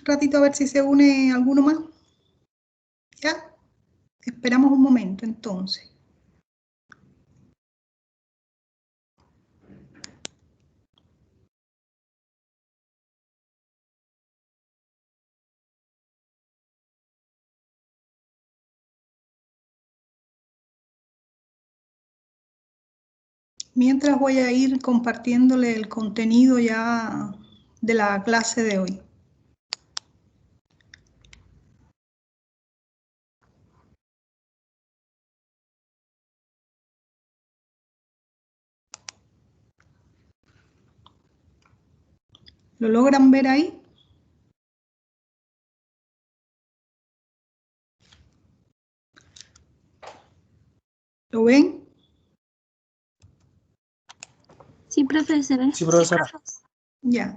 ratito a ver si se une alguno más. ¿Ya? Esperamos un momento entonces. Mientras voy a ir compartiéndole el contenido ya de la clase de hoy. ¿Lo logran ver ahí? ¿Lo ven? Sí, profesora. Sí, profesora. Ya.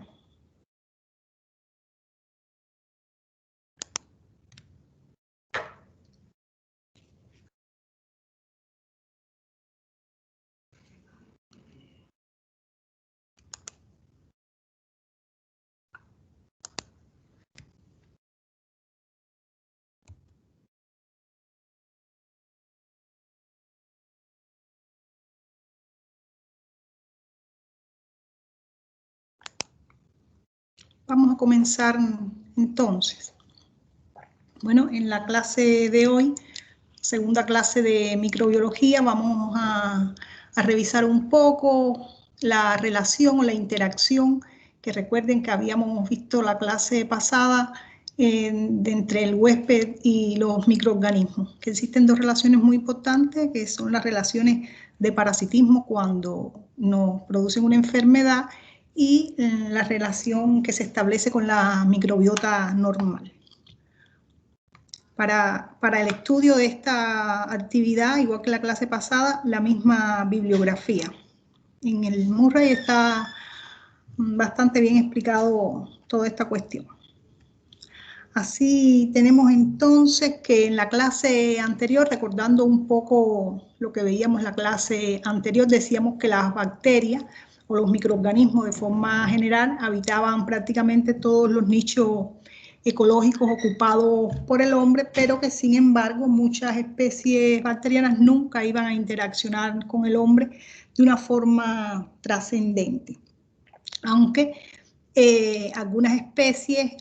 Vamos a comenzar entonces. Bueno, en la clase de hoy, segunda clase de microbiología, vamos a revisar un poco la relación o la interacción, que recuerden que habíamos visto la clase pasada entre el huésped y los microorganismos, que existen dos relaciones muy importantes, que son las relaciones de parasitismo cuando nos producen una enfermedad y la relación que se establece con la microbiota normal. Para el estudio de esta actividad, igual que la clase pasada, la misma bibliografía. En el Murray está bastante bien explicado toda esta cuestión. Así tenemos entonces que en la clase anterior, recordando un poco lo que veíamos en la clase anterior, decíamos que las bacterias o los microorganismos de forma general habitaban prácticamente todos los nichos ecológicos ocupados por el hombre, pero que sin embargo muchas especies bacterianas nunca iban a interaccionar con el hombre de una forma trascendente, aunque algunas especies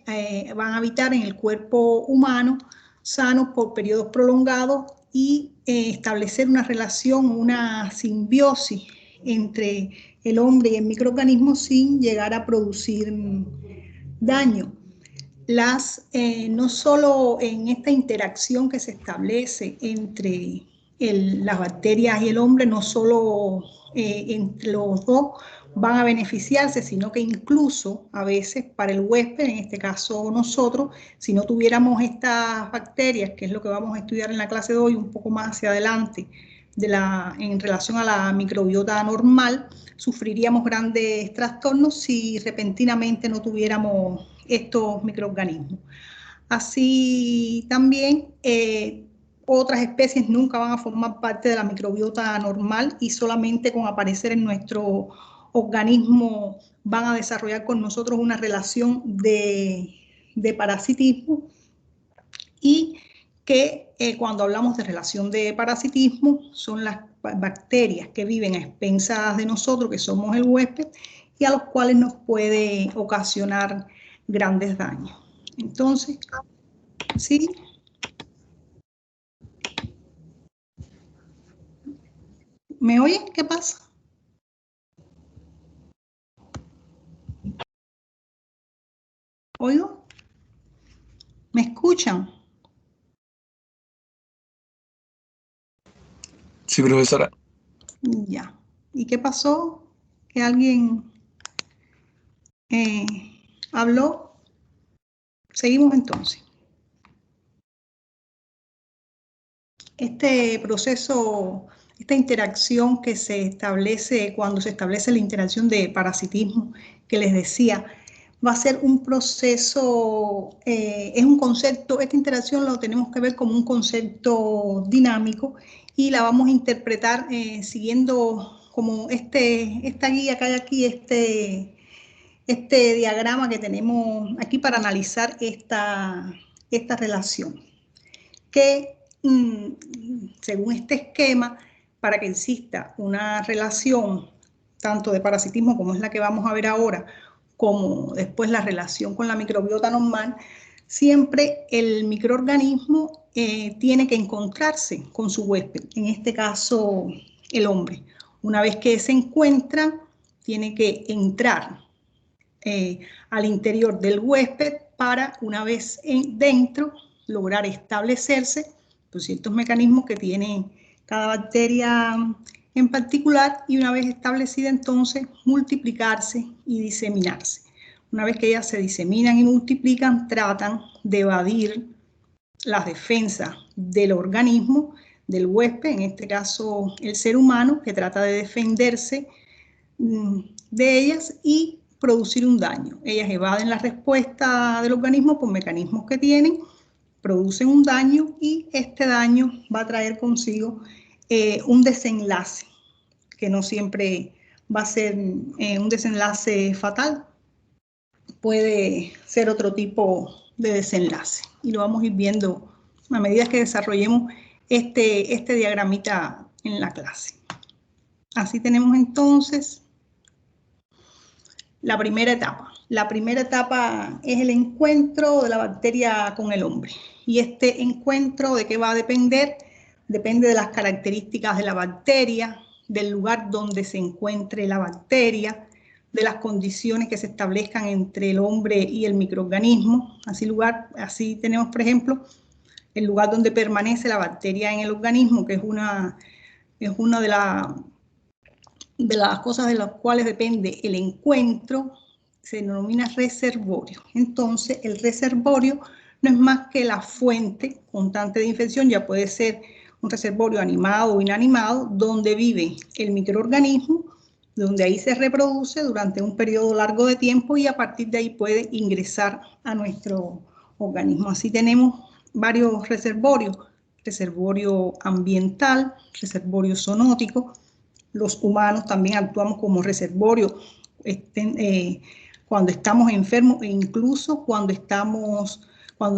van a habitar en el cuerpo humano sano por periodos prolongados y establecer una relación, una simbiosis entre el hombre y el microorganismo sin llegar a producir daño. No solo en esta interacción que se establece entre las bacterias y el hombre, no solo entre los dos van a beneficiarse, sino que incluso a veces para el huésped, en este caso nosotros, si no tuviéramos estas bacterias, que es lo que vamos a estudiar en la clase de hoy, un poco más hacia adelante, en relación a la microbiota normal, sufriríamos grandes trastornos si repentinamente no tuviéramos estos microorganismos. Así también otras especies nunca van a formar parte de la microbiota normal y solamente con aparecer en nuestro organismo van a desarrollar con nosotros una relación de parasitismo, y que cuando hablamos de relación de parasitismo son las bacterias que viven a expensas de nosotros, que somos el huésped, y a los cuales nos puede ocasionar grandes daños. Entonces, ¿sí? ¿Me oyen? ¿Qué pasa? ¿Oigo? ¿Me escuchan? Sí, profesora. Ya. ¿Y qué pasó? ¿Que alguien habló? Seguimos entonces. Este proceso, esta interacción que se establece cuando se establece la interacción de parasitismo que les decía, va a ser un proceso, es un concepto, esta interacción lo tenemos que ver como un concepto dinámico y la vamos a interpretar siguiendo como esta guía que hay aquí, este diagrama que tenemos aquí para analizar esta relación. Que según este esquema, para que exista una relación tanto de parasitismo como es la que vamos a ver ahora, como después la relación con la microbiota normal, siempre el microorganismo tiene que encontrarse con su huésped, en este caso el hombre. Una vez que se encuentran, tiene que entrar al interior del huésped para, una vez dentro, lograr establecerse por ciertos mecanismos que tiene cada bacteria en particular, y una vez establecida entonces multiplicarse y diseminarse. Una vez que ellas se diseminan y multiplican, tratan de evadir las defensas del organismo, del huésped, en este caso el ser humano, que trata de defenderse de ellas y producir un daño. Ellas evaden la respuesta del organismo por mecanismos que tienen, producen un daño y este daño va a traer consigo un desenlace, que no siempre va a ser un desenlace fatal, puede ser otro tipo de desenlace. Y lo vamos a ir viendo a medida que desarrollemos este diagramita en la clase. Así tenemos entonces la primera etapa. La primera etapa es el encuentro de la bacteria con el hombre. Y este encuentro, ¿de qué va a depender? Depende de las características de la bacteria, del lugar donde se encuentre la bacteria, de las condiciones que se establezcan entre el hombre y el microorganismo. Así tenemos, por ejemplo, el lugar donde permanece la bacteria en el organismo, que es una de las cosas de las cuales depende el encuentro, se denomina reservorio. Entonces, el reservorio no es más que la fuente constante de infección, ya puede ser un reservorio animado o inanimado, donde vive el microorganismo, donde ahí se reproduce durante un periodo largo de tiempo y a partir de ahí puede ingresar a nuestro organismo. Así tenemos varios reservorios: reservorio ambiental, reservorio zoonótico. Los humanos también actuamos como reservorio cuando estamos enfermos e incluso cuando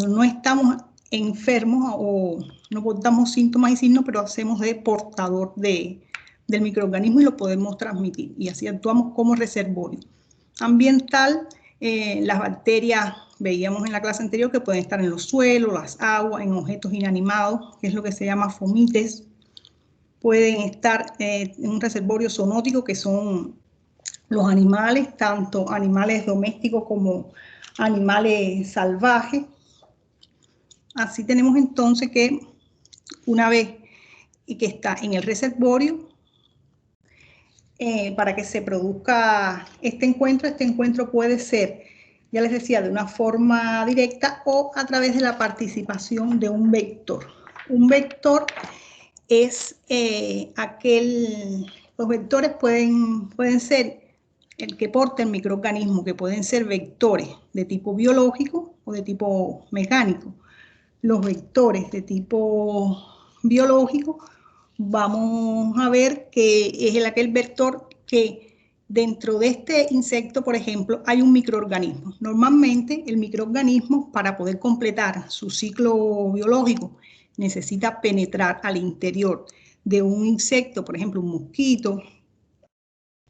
no estamos enfermos o no portamos síntomas y signos, pero hacemos de portador del microorganismo y lo podemos transmitir, y así actuamos como reservorio. Ambiental, las bacterias, veíamos en la clase anterior que pueden estar en los suelos, las aguas, en objetos inanimados, que es lo que se llama fomites. Pueden estar en un reservorio zoonótico, que son los animales, tanto animales domésticos como animales salvajes. Así tenemos entonces que una vez que está en el reservorio, para que se produzca este encuentro puede ser, ya les decía, de una forma directa o a través de la participación de un vector. Un vector es los vectores pueden ser el que porta el microorganismo, que pueden ser vectores de tipo biológico o de tipo mecánico. Los vectores de tipo biológico, vamos a ver que es aquel vector que dentro de este insecto, por ejemplo, hay un microorganismo. Normalmente el microorganismo, para poder completar su ciclo biológico, necesita penetrar al interior de un insecto, por ejemplo, un mosquito,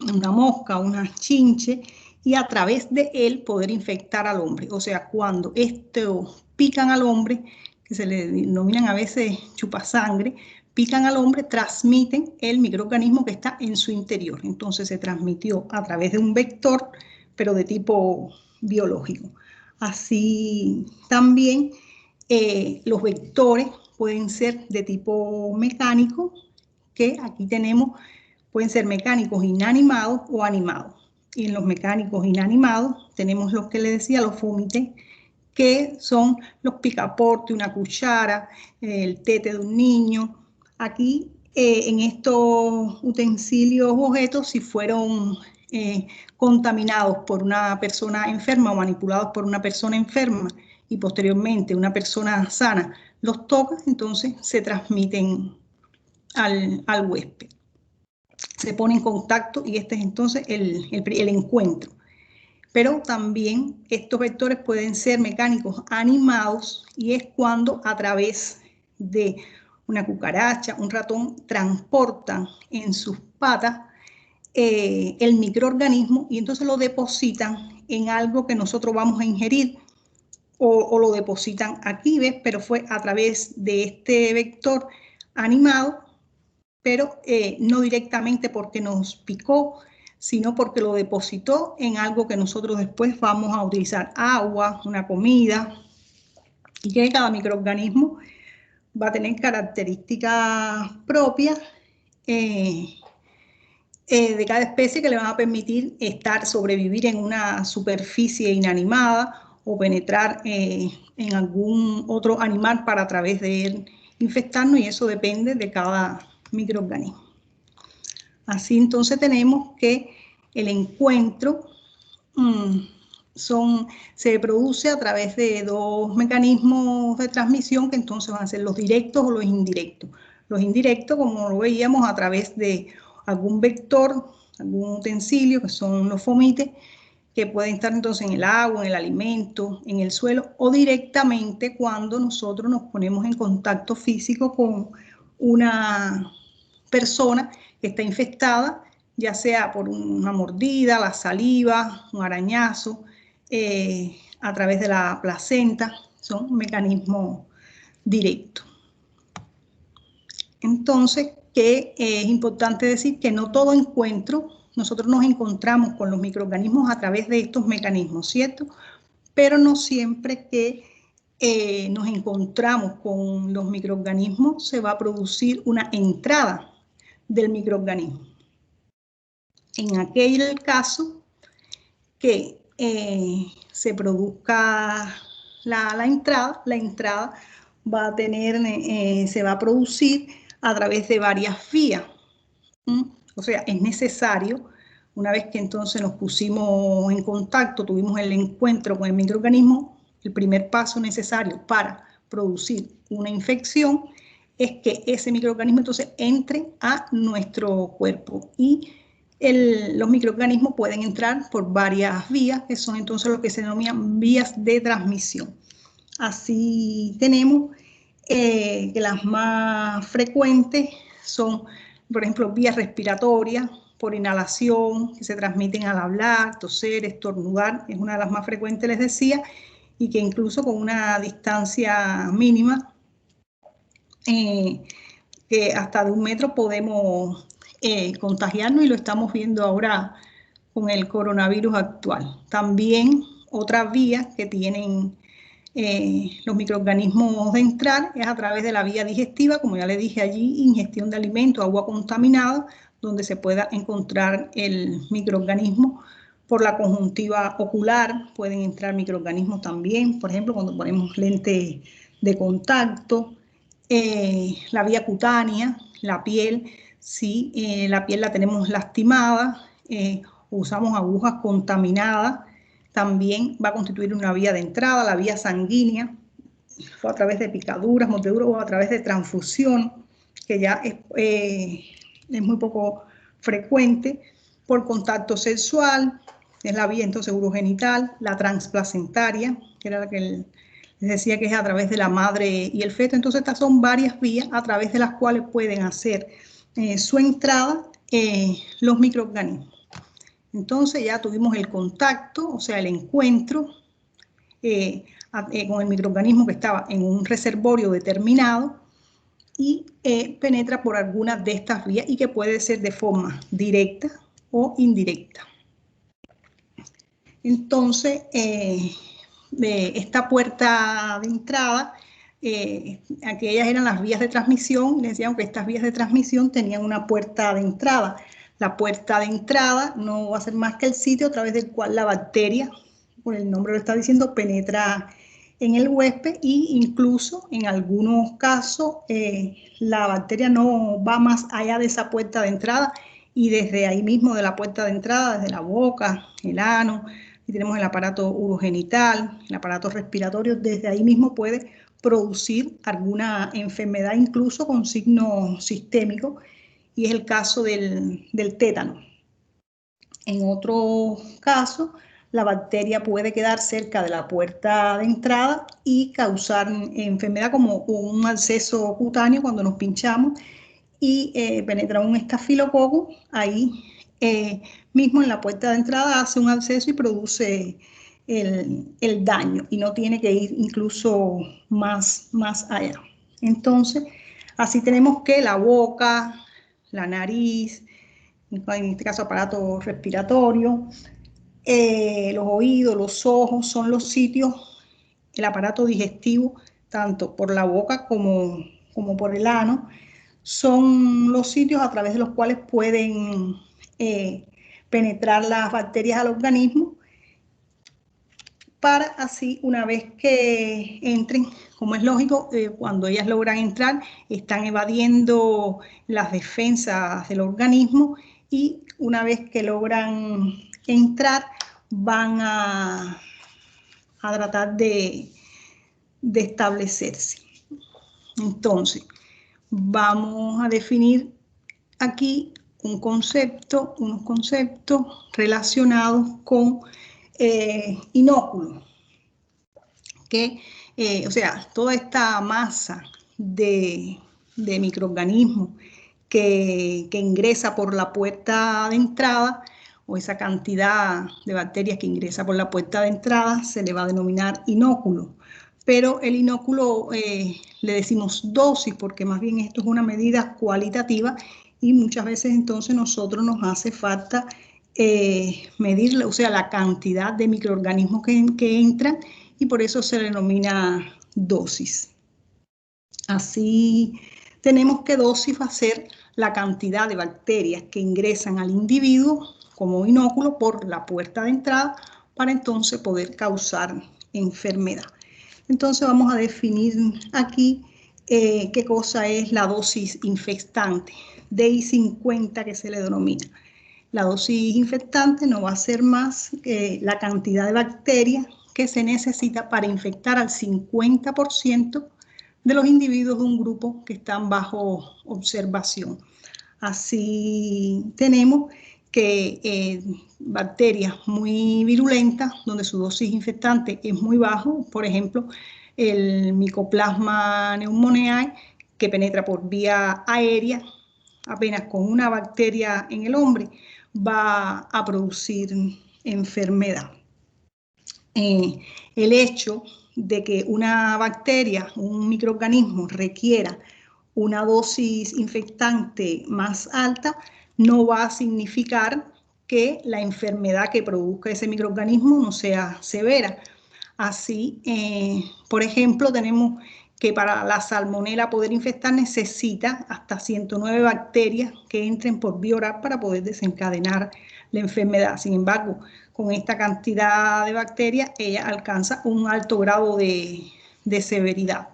una mosca, una chinche, y a través de él poder infectar al hombre. O sea, cuando estos pican al hombre, que se le denominan a veces chupasangre, pican al hombre, transmiten el microorganismo que está en su interior. Entonces se transmitió a través de un vector, pero de tipo biológico. Así también los vectores pueden ser de tipo mecánico, que aquí tenemos, pueden ser mecánicos inanimados o animados. Y en los mecánicos inanimados tenemos los que les decía, los fomites, que son los picaportes, una cuchara, el tete de un niño. Aquí en estos utensilios o objetos, si fueron contaminados por una persona enferma o manipulados por una persona enferma y posteriormente una persona sana los toca, entonces se transmiten al huésped. Se pone en contacto y este es entonces el encuentro. Pero también estos vectores pueden ser mecánicos animados y es cuando a través de una cucaracha, un ratón, transportan en sus patas el microorganismo y entonces lo depositan en algo que nosotros vamos a ingerir o lo depositan aquí, ¿ves? Pero fue a través de este vector animado, pero no directamente porque nos picó, sino porque lo depositó en algo que nosotros después vamos a utilizar, agua, una comida, y que cada microorganismo va a tener características propias de cada especie que le van a permitir sobrevivir en una superficie inanimada o penetrar en algún otro animal para a través de él infectarnos, y eso depende de cada microorganismo. Así entonces tenemos que el encuentro se produce a través de dos mecanismos de transmisión que entonces van a ser los directos o los indirectos. Los indirectos, como lo veíamos, a través de algún vector, algún utensilio, que son los fomites, que pueden estar entonces en el agua, en el alimento, en el suelo, o directamente cuando nosotros nos ponemos en contacto físico con una persona que está infectada, ya sea por una mordida, la saliva, un arañazo, a través de la placenta, son mecanismos directos. Entonces, que es importante decir que no todo encuentro, nosotros nos encontramos con los microorganismos a través de estos mecanismos, ¿cierto? Pero no siempre que nos encontramos con los microorganismos se va a producir una entrada del microorganismo. En aquel caso que se produzca la entrada va a tener, se va a producir a través de varias vías. O sea, es necesario, una vez que entonces nos pusimos en contacto, tuvimos el encuentro con el microorganismo, el primer paso necesario para producir una infección es que ese microorganismo entonces entre a nuestro cuerpo, y los microorganismos pueden entrar por varias vías, que son entonces lo que se denominan vías de transmisión. Así tenemos que las más frecuentes son, por ejemplo, vías respiratorias, por inhalación, que se transmiten al hablar, toser, estornudar, es una de las más frecuentes, les decía, y que incluso con una distancia mínima, que hasta de 1 metro podemos contagiarnos, y lo estamos viendo ahora con el coronavirus actual. También otras vías que tienen los microorganismos de entrar es a través de la vía digestiva, como ya le dije allí, ingestión de alimentos, agua contaminada, donde se pueda encontrar el microorganismo. Por la conjuntiva ocular pueden entrar microorganismos también, por ejemplo, cuando ponemos lentes de contacto. La vía cutánea, la piel, si la piel la tenemos lastimada, usamos agujas contaminadas, también va a constituir una vía de entrada. La vía sanguínea, a través de picaduras, mordeduras o a través de transfusión, que ya es muy poco frecuente. Por contacto sexual, es la vía entonces urogenital. La transplacentaria, que era la que les decía que es a través de la madre y el feto. Entonces estas son varias vías a través de las cuales pueden hacer su entrada los microorganismos. Entonces ya tuvimos el contacto, o sea, el encuentro con el microorganismo que estaba en un reservorio determinado y penetra por algunas de estas vías, y que puede ser de forma directa o indirecta. Entonces, esta puerta de entrada, aquellas eran las vías de transmisión, les decíamos que estas vías de transmisión tenían una puerta de entrada. La puerta de entrada no va a ser más que el sitio a través del cual la bacteria, por el nombre lo está diciendo, penetra en el huésped, e incluso en algunos casos la bacteria no va más allá de esa puerta de entrada, y desde ahí mismo de la puerta de entrada, desde la boca, el ano, y tenemos el aparato urogenital, el aparato respiratorio, desde ahí mismo puede producir alguna enfermedad, incluso con signos sistémicos, y es el caso del tétano. En otros casos, la bacteria puede quedar cerca de la puerta de entrada y causar enfermedad como un absceso cutáneo cuando nos pinchamos y penetra un estafilococo ahí mismo en la puerta de entrada, hace un absceso y produce el daño y no tiene que ir incluso más allá. Entonces, así tenemos que la boca, la nariz, en este caso aparato respiratorio, los oídos, los ojos, son los sitios, el aparato digestivo, tanto por la boca como por el ano, son los sitios a través de los cuales pueden penetrar las bacterias al organismo para así, una vez que entren, como es lógico, cuando ellas logran entrar, están evadiendo las defensas del organismo y una vez que logran entrar, van a tratar de establecerse. Entonces, vamos a definir aquí unos conceptos relacionados con inóculos, que, o sea, toda esta masa de microorganismos que ingresa por la puerta de entrada, o esa cantidad de bacterias que ingresa por la puerta de entrada, se le va a denominar inóculo. Pero el inóculo le decimos dosis, porque más bien esto es una medida cualitativa y muchas veces entonces nosotros nos hace falta medir, o sea, la cantidad de microorganismos que entran y por eso se denomina dosis. Así tenemos que dosis va a ser la cantidad de bacterias que ingresan al individuo como inóculo por la puerta de entrada para entonces poder causar enfermedad. Entonces vamos a definir aquí qué cosa es la dosis infectante, DI50 que se le denomina. La dosis infectante no va a ser más que la cantidad de bacterias que se necesita para infectar al 50% de los individuos de un grupo que están bajo observación. Así tenemos que bacterias muy virulentas, donde su dosis infectante es muy bajo, por ejemplo, el Mycoplasma pneumoniae, que penetra por vía aérea, apenas con una bacteria en el hombre, va a producir enfermedad. El hecho de que una bacteria, un microorganismo requiera una dosis infectante más alta, no va a significar que la enfermedad que produzca ese microorganismo no sea severa. Así, por ejemplo, tenemos que para la salmonela poder infectar necesita hasta 109 bacterias que entren por vía oral para poder desencadenar la enfermedad. Sin embargo, con esta cantidad de bacterias, ella alcanza un alto grado de severidad.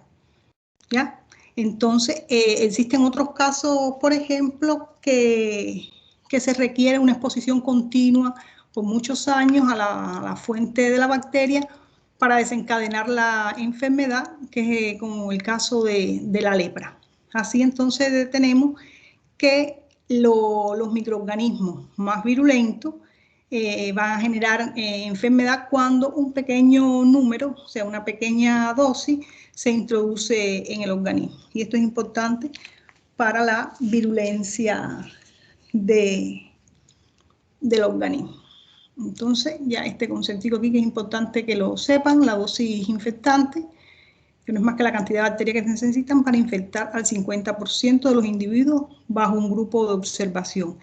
¿Ya? Entonces, existen otros casos, por ejemplo, que se requiere una exposición continua por muchos años a la fuente de la bacteria para desencadenar la enfermedad, que es como el caso de la lepra. Así entonces tenemos que los microorganismos más virulentos van a generar enfermedad cuando un pequeño número, o sea, una pequeña dosis, se introduce en el organismo. Y esto es importante para la virulencia del organismo. Entonces, ya este conceptico aquí que es importante que lo sepan, la dosis infectante, que no es más que la cantidad de bacterias que se necesitan para infectar al 50% de los individuos bajo un grupo de observación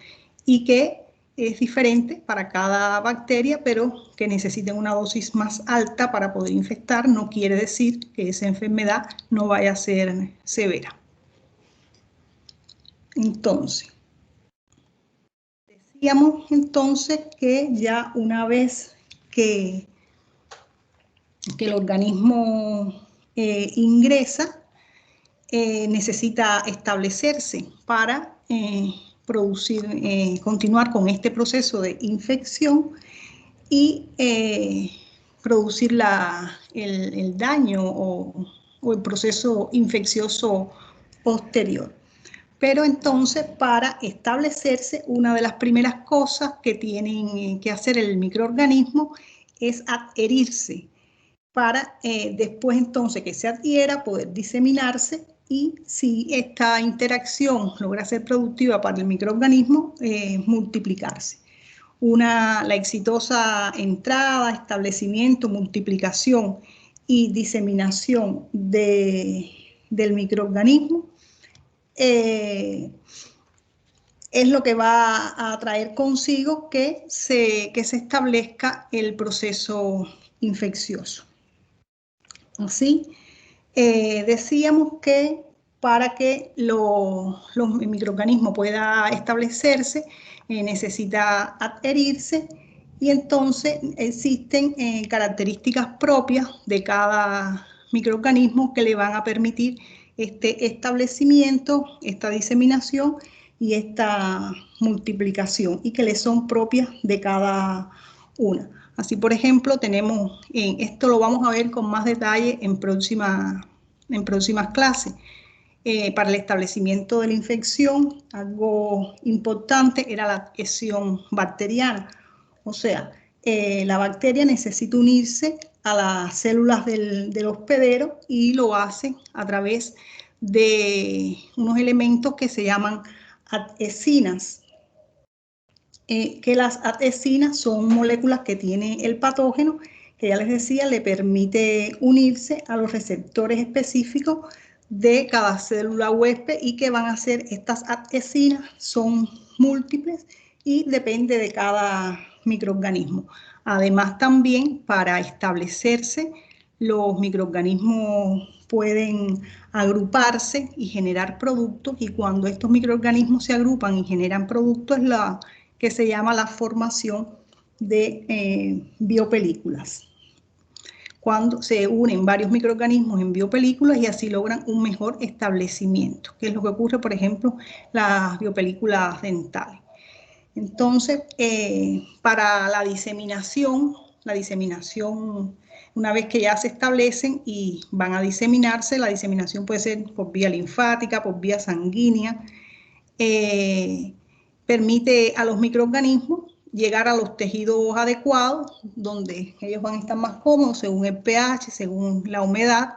y que es diferente para cada bacteria, pero que necesiten una dosis más alta para poder infectar, no quiere decir que esa enfermedad no vaya a ser severa. Entonces, decíamos entonces que ya una vez que el organismo ingresa, necesita establecerse para continuar con este proceso de infección y producir el daño o el proceso infeccioso posterior. Pero entonces, para establecerse, una de las primeras cosas que tienen que hacer el microorganismo es adherirse para después entonces que se adhiera poder diseminarse y si esta interacción logra ser productiva para el microorganismo, multiplicarse. La exitosa entrada, establecimiento, multiplicación y diseminación del microorganismo es lo que va a traer consigo que se establezca el proceso infeccioso. Así, decíamos que para que el microorganismo pueda establecerse, necesita adherirse y entonces existen características propias de cada microorganismo que le van a permitir este establecimiento, esta diseminación y esta multiplicación y que le son propias de cada una. Así, por ejemplo, tenemos, esto lo vamos a ver con más detalle en próximas clases. Para el establecimiento de la infección, algo importante era la adhesión bacteriana. O sea, la bacteria necesita unirse a las células del hospedero y lo hace a través de unos elementos que se llaman adhesinas. Que las adhesinas son moléculas que tiene el patógeno, que ya les decía, le permite unirse a los receptores específicos de cada célula huésped y que van a ser estas adhesinas, son múltiples y depende de cada microorganismo. Además, también para establecerse, los microorganismos pueden agruparse y generar productos y cuando estos microorganismos se agrupan y generan productos es la que se llama la formación de biopelículas. Cuando se unen varios microorganismos en biopelículas y así logran un mejor establecimiento, que es lo que ocurre, por ejemplo, las biopelículas dentales. Entonces, para la diseminación, una vez que ya se establecen y van a diseminarse, la diseminación puede ser por vía linfática, por vía sanguínea, permite a los microorganismos llegar a los tejidos adecuados, donde ellos van a estar más cómodos según el pH, según la humedad,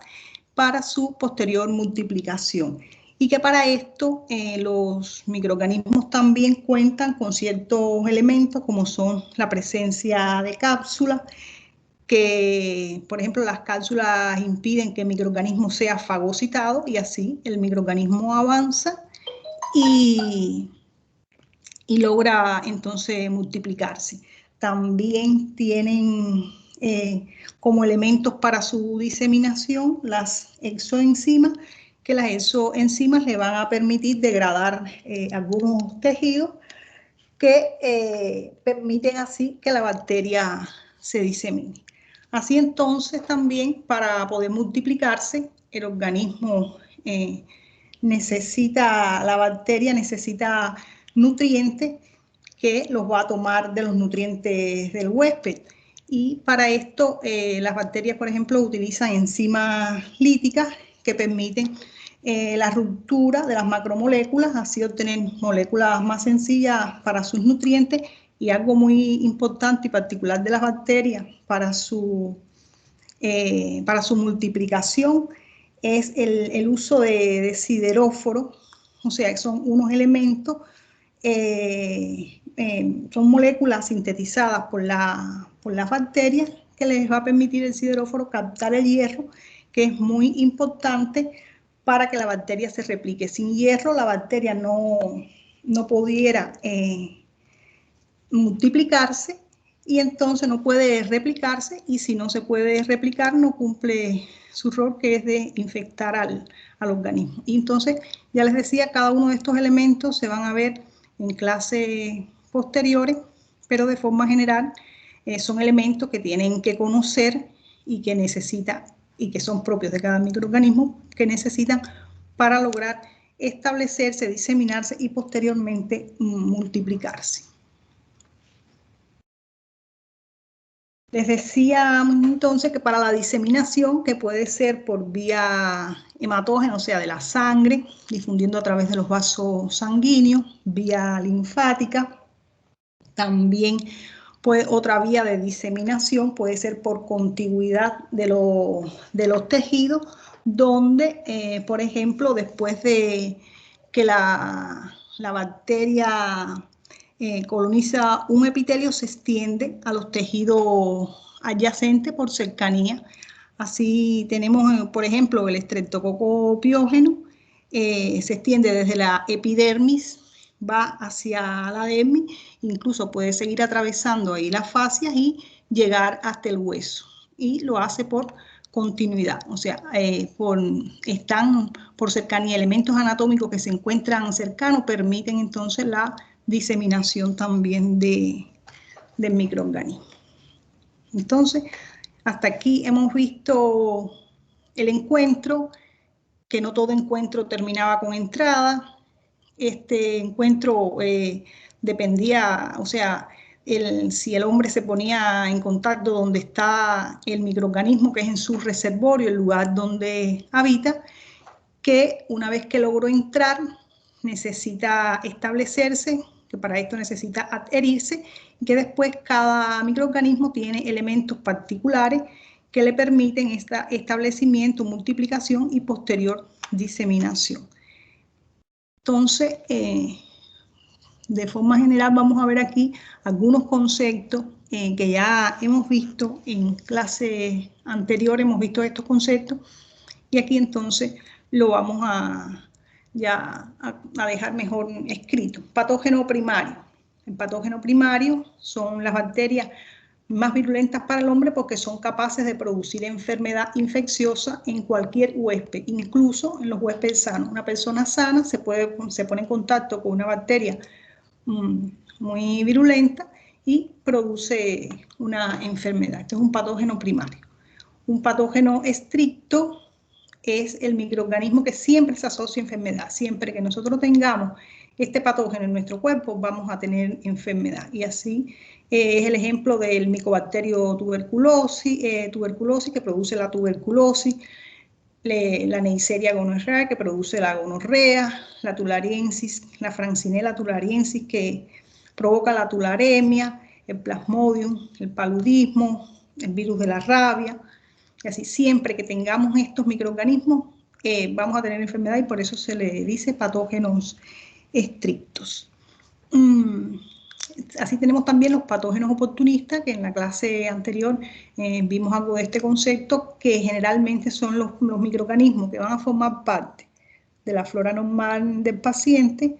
para su posterior multiplicación. Y que para esto los microorganismos también cuentan con ciertos elementos como son la presencia de cápsulas, que por ejemplo las cápsulas impiden que el microorganismo sea fagocitado y así el microorganismo avanza y logra entonces multiplicarse. También tienen como elementos para su diseminación las exoenzimas, que las exoenzimas le van a permitir degradar algunos tejidos que permiten así que la bacteria se disemine. Así entonces también para poder multiplicarse el organismo la bacteria necesita nutrientes que los va a tomar de los nutrientes del huésped. Y para esto las bacterias, por ejemplo, utilizan enzimas líticas que permiten la ruptura de las macromoléculas, así obtener moléculas más sencillas para sus nutrientes. Y algo muy importante y particular de las bacterias para su multiplicación es el uso de sideróforos, o sea, que son unos elementos, son moléculas sintetizadas por las bacterias que les va a permitir el sideróforo captar el hierro, que es muy importante para que la bacteria se replique. Sin hierro la bacteria no pudiera multiplicarse y entonces no puede replicarse y si no se puede replicar no cumple su rol que es de infectar al organismo. Y entonces, ya les decía, cada uno de estos elementos se van a ver en clases posteriores, pero de forma general son elementos que tienen que conocer y que necesitan y que son propios de cada microorganismo que necesitan para lograr establecerse, diseminarse y posteriormente multiplicarse. Les decía entonces que para la diseminación, que puede ser por vía hematógena, o sea, de la sangre, difundiendo a través de los vasos sanguíneos, vía linfática, también Otra vía de diseminación puede ser por contigüidad de los tejidos, donde, por ejemplo, después de que la bacteria coloniza un epitelio, se extiende a los tejidos adyacentes por cercanía. Así tenemos, por ejemplo, el estreptococo piógeno, se extiende desde la epidermis, va hacia la dermis, incluso puede seguir atravesando ahí las fascias y llegar hasta el hueso. Y lo hace por continuidad, o sea, están por cercanía, elementos anatómicos que se encuentran cercanos permiten entonces la diseminación también del microorganismo. Entonces, hasta aquí hemos visto el encuentro, que no todo encuentro terminaba con entrada. Este encuentro dependía, o sea, si el hombre se ponía en contacto donde está el microorganismo, que es en su reservorio, el lugar donde habita, que una vez que logró entrar, necesita establecerse, que para esto necesita adherirse, y que después cada microorganismo tiene elementos particulares que le permiten este establecimiento, multiplicación y posterior diseminación. Entonces, de forma general vamos a ver aquí algunos conceptos que ya hemos visto en clase anterior, hemos visto estos conceptos, y aquí entonces lo vamos a dejar mejor escrito. Patógeno primario. El patógeno primario son las bacterias más virulentas para el hombre porque son capaces de producir enfermedad infecciosa en cualquier huésped, incluso en los huéspedes sanos. Una persona sana se pone en contacto con una bacteria muy virulenta y produce una enfermedad. Este es un patógeno primario. Un patógeno estricto es el microorganismo que siempre se asocia a enfermedad. Siempre que nosotros tengamos este patógeno en nuestro cuerpo, vamos a tener enfermedad. Y así es el ejemplo del micobacterio tuberculosis, que produce la tuberculosis, la Neisseria gonorrhoeae, que produce la gonorrea, la tulariensis, la Francinella tulariensis, que provoca la tularemia, el plasmodium, el paludismo, el virus de la rabia. Y así, siempre que tengamos estos microorganismos, vamos a tener enfermedad, y por eso se le dice patógenos estrictos. Así tenemos también los patógenos oportunistas, que en la clase anterior vimos algo de este concepto, que generalmente son los microorganismos que van a formar parte de la flora normal del paciente,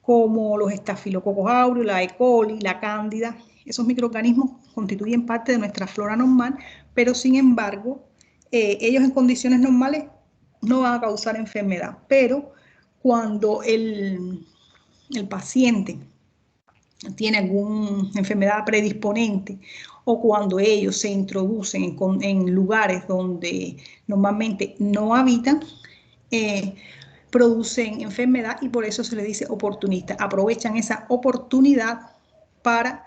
como los estafilococos aureus, la E. coli, la cándida. Esos microorganismos constituyen parte de nuestra flora normal, pero sin embargo, ellos en condiciones normales no van a causar enfermedad. Pero cuando el paciente tiene alguna enfermedad predisponente, o cuando ellos se introducen en lugares donde normalmente no habitan, producen enfermedad, y por eso se le dice oportunista. Aprovechan esa oportunidad para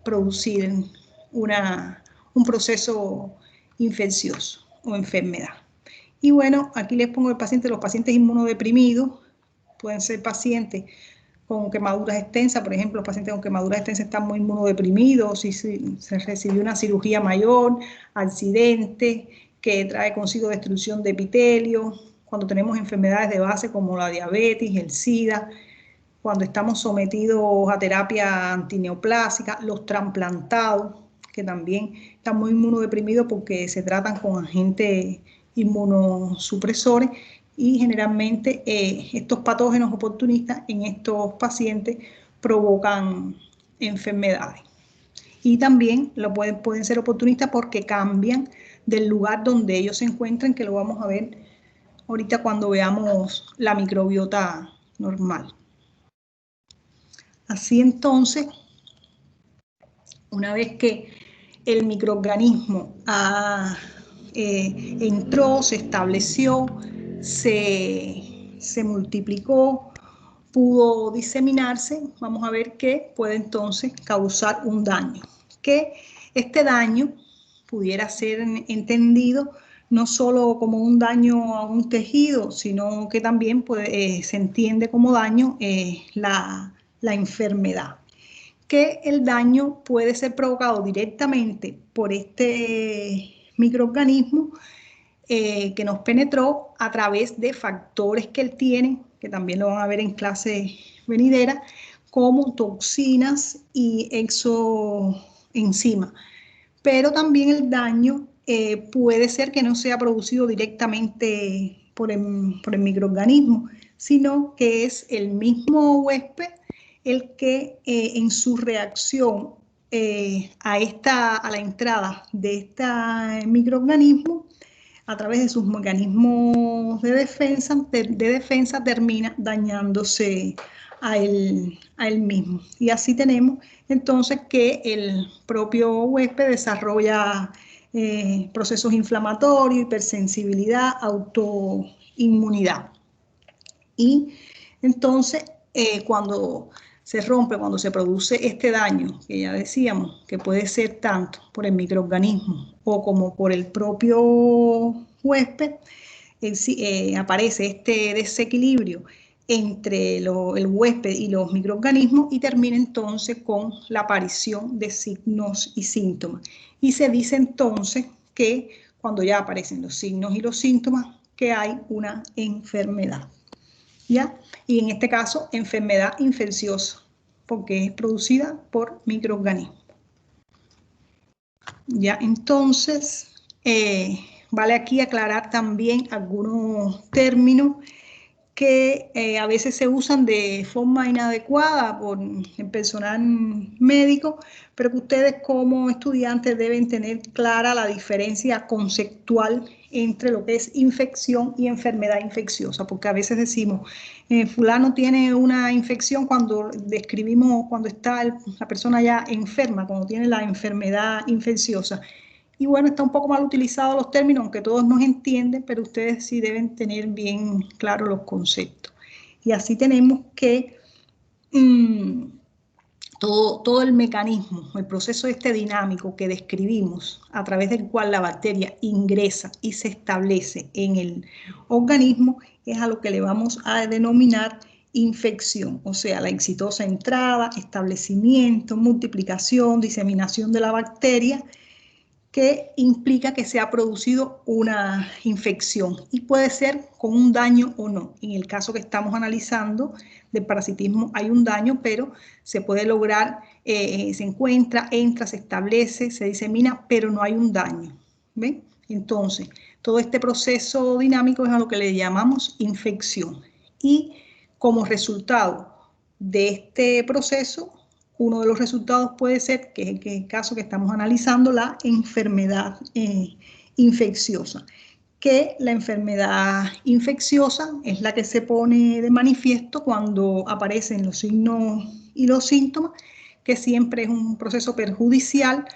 producir un proceso infeccioso o enfermedad. Y bueno, aquí les pongo los pacientes inmunodeprimidos. Pueden ser pacientes con quemaduras extensas, por ejemplo, los pacientes con quemaduras extensas están muy inmunodeprimidos, si se recibió una cirugía mayor, accidente que trae consigo destrucción de epitelio, cuando tenemos enfermedades de base como la diabetes, el SIDA, cuando estamos sometidos a terapia antineoplásica, los trasplantados, que también están muy inmunodeprimidos porque se tratan con agentes inmunosupresores, y generalmente estos patógenos oportunistas en estos pacientes provocan enfermedades. Y también pueden ser oportunistas porque cambian del lugar donde ellos se encuentran, que lo vamos a ver ahorita cuando veamos la microbiota normal. Así entonces, una vez que el microorganismo entró, se estableció, se multiplicó, pudo diseminarse, vamos a ver que puede entonces causar un daño. Que este daño pudiera ser entendido no solo como un daño a un tejido, sino que también se entiende como daño la enfermedad. que el daño puede ser provocado directamente por este microorganismo que nos penetró a través de factores que él tiene, que también lo van a ver en clase venidera, como toxinas y exoenzimas. Pero también el daño puede ser que no sea producido directamente por el microorganismo, sino que es el mismo huésped el que en su reacción a la entrada de este microorganismo, a través de sus mecanismos de defensa termina dañándose a él mismo. Y así tenemos entonces que el propio huésped desarrolla procesos inflamatorios, hipersensibilidad, autoinmunidad. Y entonces cuando se rompe, cuando se produce este daño, que ya decíamos que puede ser tanto por el microorganismo o como por el propio huésped, aparece este desequilibrio entre el huésped y los microorganismos y termina entonces con la aparición de signos y síntomas. Y se dice entonces que cuando ya aparecen los signos y los síntomas, que hay una enfermedad. ¿Ya? Y en este caso, enfermedad infecciosa, porque es producida por microorganismos. ¿Ya? Entonces, vale aquí aclarar también algunos términos que a veces se usan de forma inadecuada por el personal médico, pero que ustedes como estudiantes deben tener clara la diferencia conceptual entre lo que es infección y enfermedad infecciosa, porque a veces decimos, fulano tiene una infección cuando describimos cuando está la persona ya enferma, cuando tiene la enfermedad infecciosa. Y bueno, está un poco mal utilizados los términos, aunque todos nos entienden, pero ustedes sí deben tener bien claros los conceptos. Y así tenemos que todo el mecanismo, el proceso este dinámico que describimos, a través del cual la bacteria ingresa y se establece en el organismo, es a lo que le vamos a denominar infección, o sea, la exitosa entrada, establecimiento, multiplicación, diseminación de la bacteria, que implica que se ha producido una infección y puede ser con un daño o no. En el caso que estamos analizando del parasitismo hay un daño, pero se puede lograr, se encuentra, entra, se establece, se disemina, pero no hay un daño. ¿Ven? Entonces, todo este proceso dinámico es a lo que le llamamos infección. Y como resultado de este proceso, uno de los resultados puede ser, que es el caso que estamos analizando, la enfermedad infecciosa. Que la enfermedad infecciosa es la que se pone de manifiesto cuando aparecen los signos y los síntomas, que siempre es un proceso perjudicial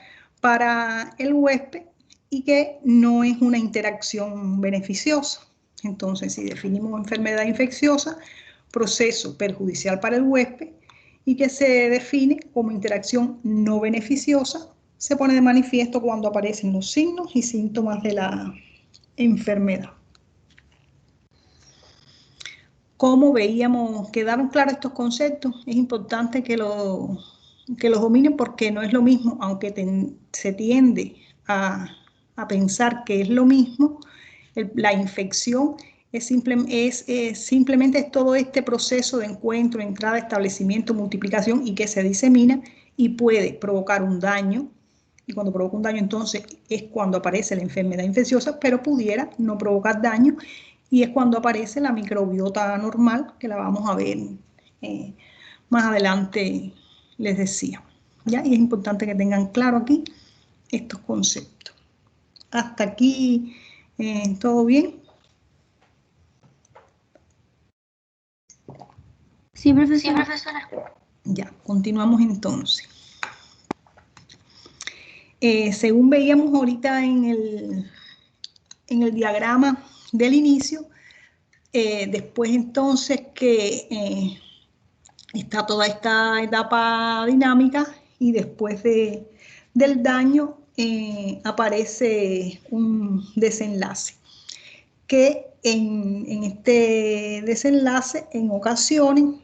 para el huésped y que no es una interacción beneficiosa. Entonces, si definimos enfermedad infecciosa, proceso perjudicial para el huésped, y que se define como interacción no beneficiosa, se pone de manifiesto cuando aparecen los signos y síntomas de la enfermedad. ¿Cómo veíamos? ¿Quedaron claros estos conceptos? Es importante que los dominen porque no es lo mismo, aunque se tiende a pensar que es lo mismo, la infección es simplemente todo este proceso de encuentro, entrada, establecimiento, multiplicación y que se disemina y puede provocar un daño. Y cuando provoca un daño, entonces es cuando aparece la enfermedad infecciosa, pero pudiera no provocar daño y es cuando aparece la microbiota normal, que la vamos a ver más adelante, les decía. ¿Ya? Y es importante que tengan claro aquí estos conceptos. Hasta aquí, ¿todo bien? Sí, profesora. Sí, profesora. Ya, continuamos entonces. Según veíamos ahorita en el diagrama del inicio, después entonces que está toda esta etapa dinámica y después del daño aparece un desenlace, que en este desenlace en ocasiones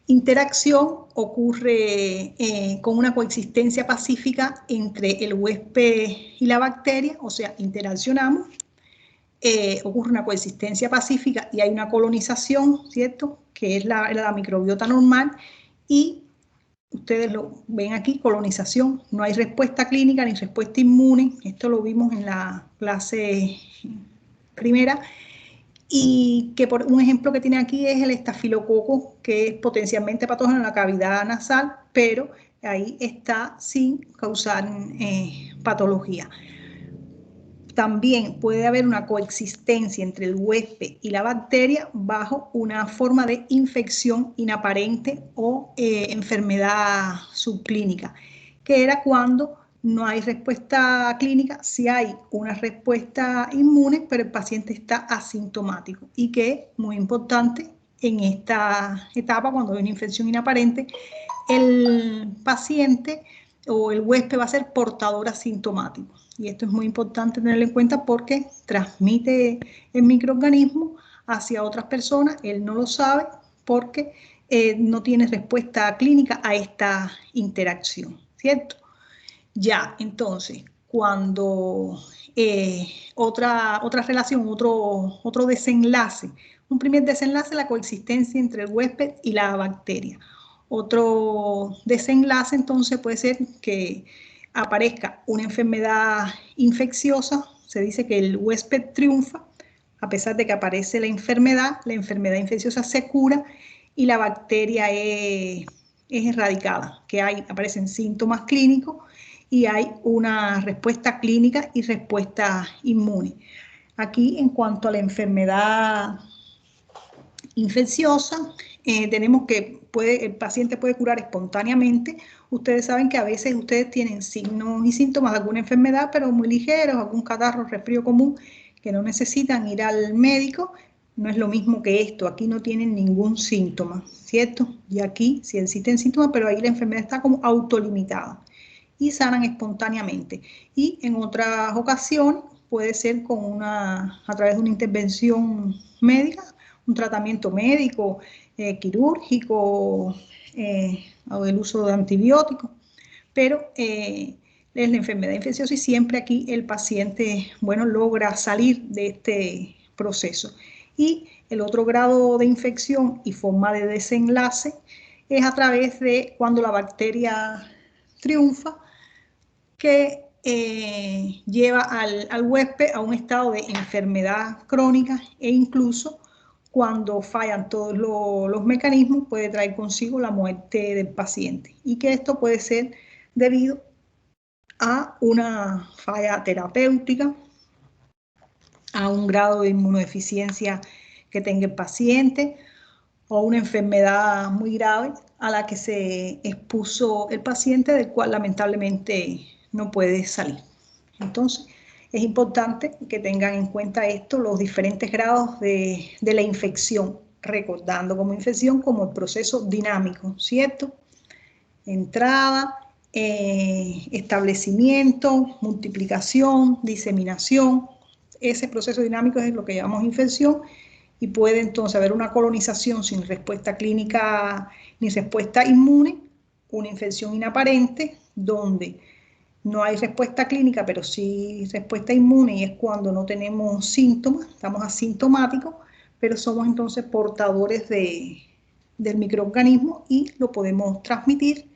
interacción ocurre con una coexistencia pacífica entre el huésped y la bacteria, o sea, interaccionamos, ocurre una coexistencia pacífica y hay una colonización, ¿cierto?, que es la microbiota normal, y ustedes lo ven aquí, colonización, no hay respuesta clínica ni respuesta inmune, esto lo vimos en la clase primera, y que por un ejemplo que tiene aquí es el estafilococo, que es potencialmente patógeno en la cavidad nasal, pero ahí está sin causar patología. También puede haber una coexistencia entre el huésped y la bacteria bajo una forma de infección inaparente o enfermedad subclínica, que era cuando no hay respuesta clínica, sí hay una respuesta inmune, pero el paciente está asintomático, y que es muy importante en esta etapa, cuando hay una infección inaparente, el paciente o el huésped va a ser portador asintomático. Y esto es muy importante tenerlo en cuenta porque transmite el microorganismo hacia otras personas, él no lo sabe porque no tiene respuesta clínica a esta interacción, ¿cierto? Ya, entonces, cuando otra relación, otro desenlace, un primer desenlace, la coexistencia entre el huésped y la bacteria. Otro desenlace, entonces, puede ser que aparezca una enfermedad infecciosa. Se dice que el huésped triunfa, a pesar de que aparece la enfermedad infecciosa se cura y la bacteria es erradicada, que aparecen síntomas clínicos y hay una respuesta clínica y respuesta inmune. Aquí, en cuanto a la enfermedad infecciosa, tenemos que el paciente puede curar espontáneamente. Ustedes saben que a veces ustedes tienen signos y síntomas de alguna enfermedad, pero muy ligeros, algún catarro, resfrío común, que no necesitan ir al médico. No es lo mismo que esto, aquí no tienen ningún síntoma, ¿cierto? Y aquí sí existen síntomas, pero ahí la enfermedad está como autolimitada y sanan espontáneamente. Y en otras ocasiones puede ser a través de una intervención médica, un tratamiento médico, quirúrgico, o el uso de antibióticos, pero es la enfermedad infecciosa y siempre aquí el paciente, bueno, logra salir de este proceso. Y el otro grado de infección y forma de desenlace es a través de cuando la bacteria triunfa, que lleva al huésped a un estado de enfermedad crónica, e incluso cuando fallan todos los mecanismos puede traer consigo la muerte del paciente, y que esto puede ser debido a una falla terapéutica, a un grado de inmunodeficiencia que tenga el paciente o una enfermedad muy grave a la que se expuso el paciente, del cual lamentablemente no puede salir. Entonces, es importante que tengan en cuenta esto, los diferentes grados de la infección, recordando como infección como el proceso dinámico, ¿cierto? Entrada, establecimiento, multiplicación, diseminación. Ese proceso dinámico es lo que llamamos infección, y puede entonces haber una colonización sin respuesta clínica ni respuesta inmune, una infección inaparente donde no hay respuesta clínica, pero sí respuesta inmune, y es cuando no tenemos síntomas, estamos asintomáticos, pero somos entonces portadores del microorganismo y lo podemos transmitir.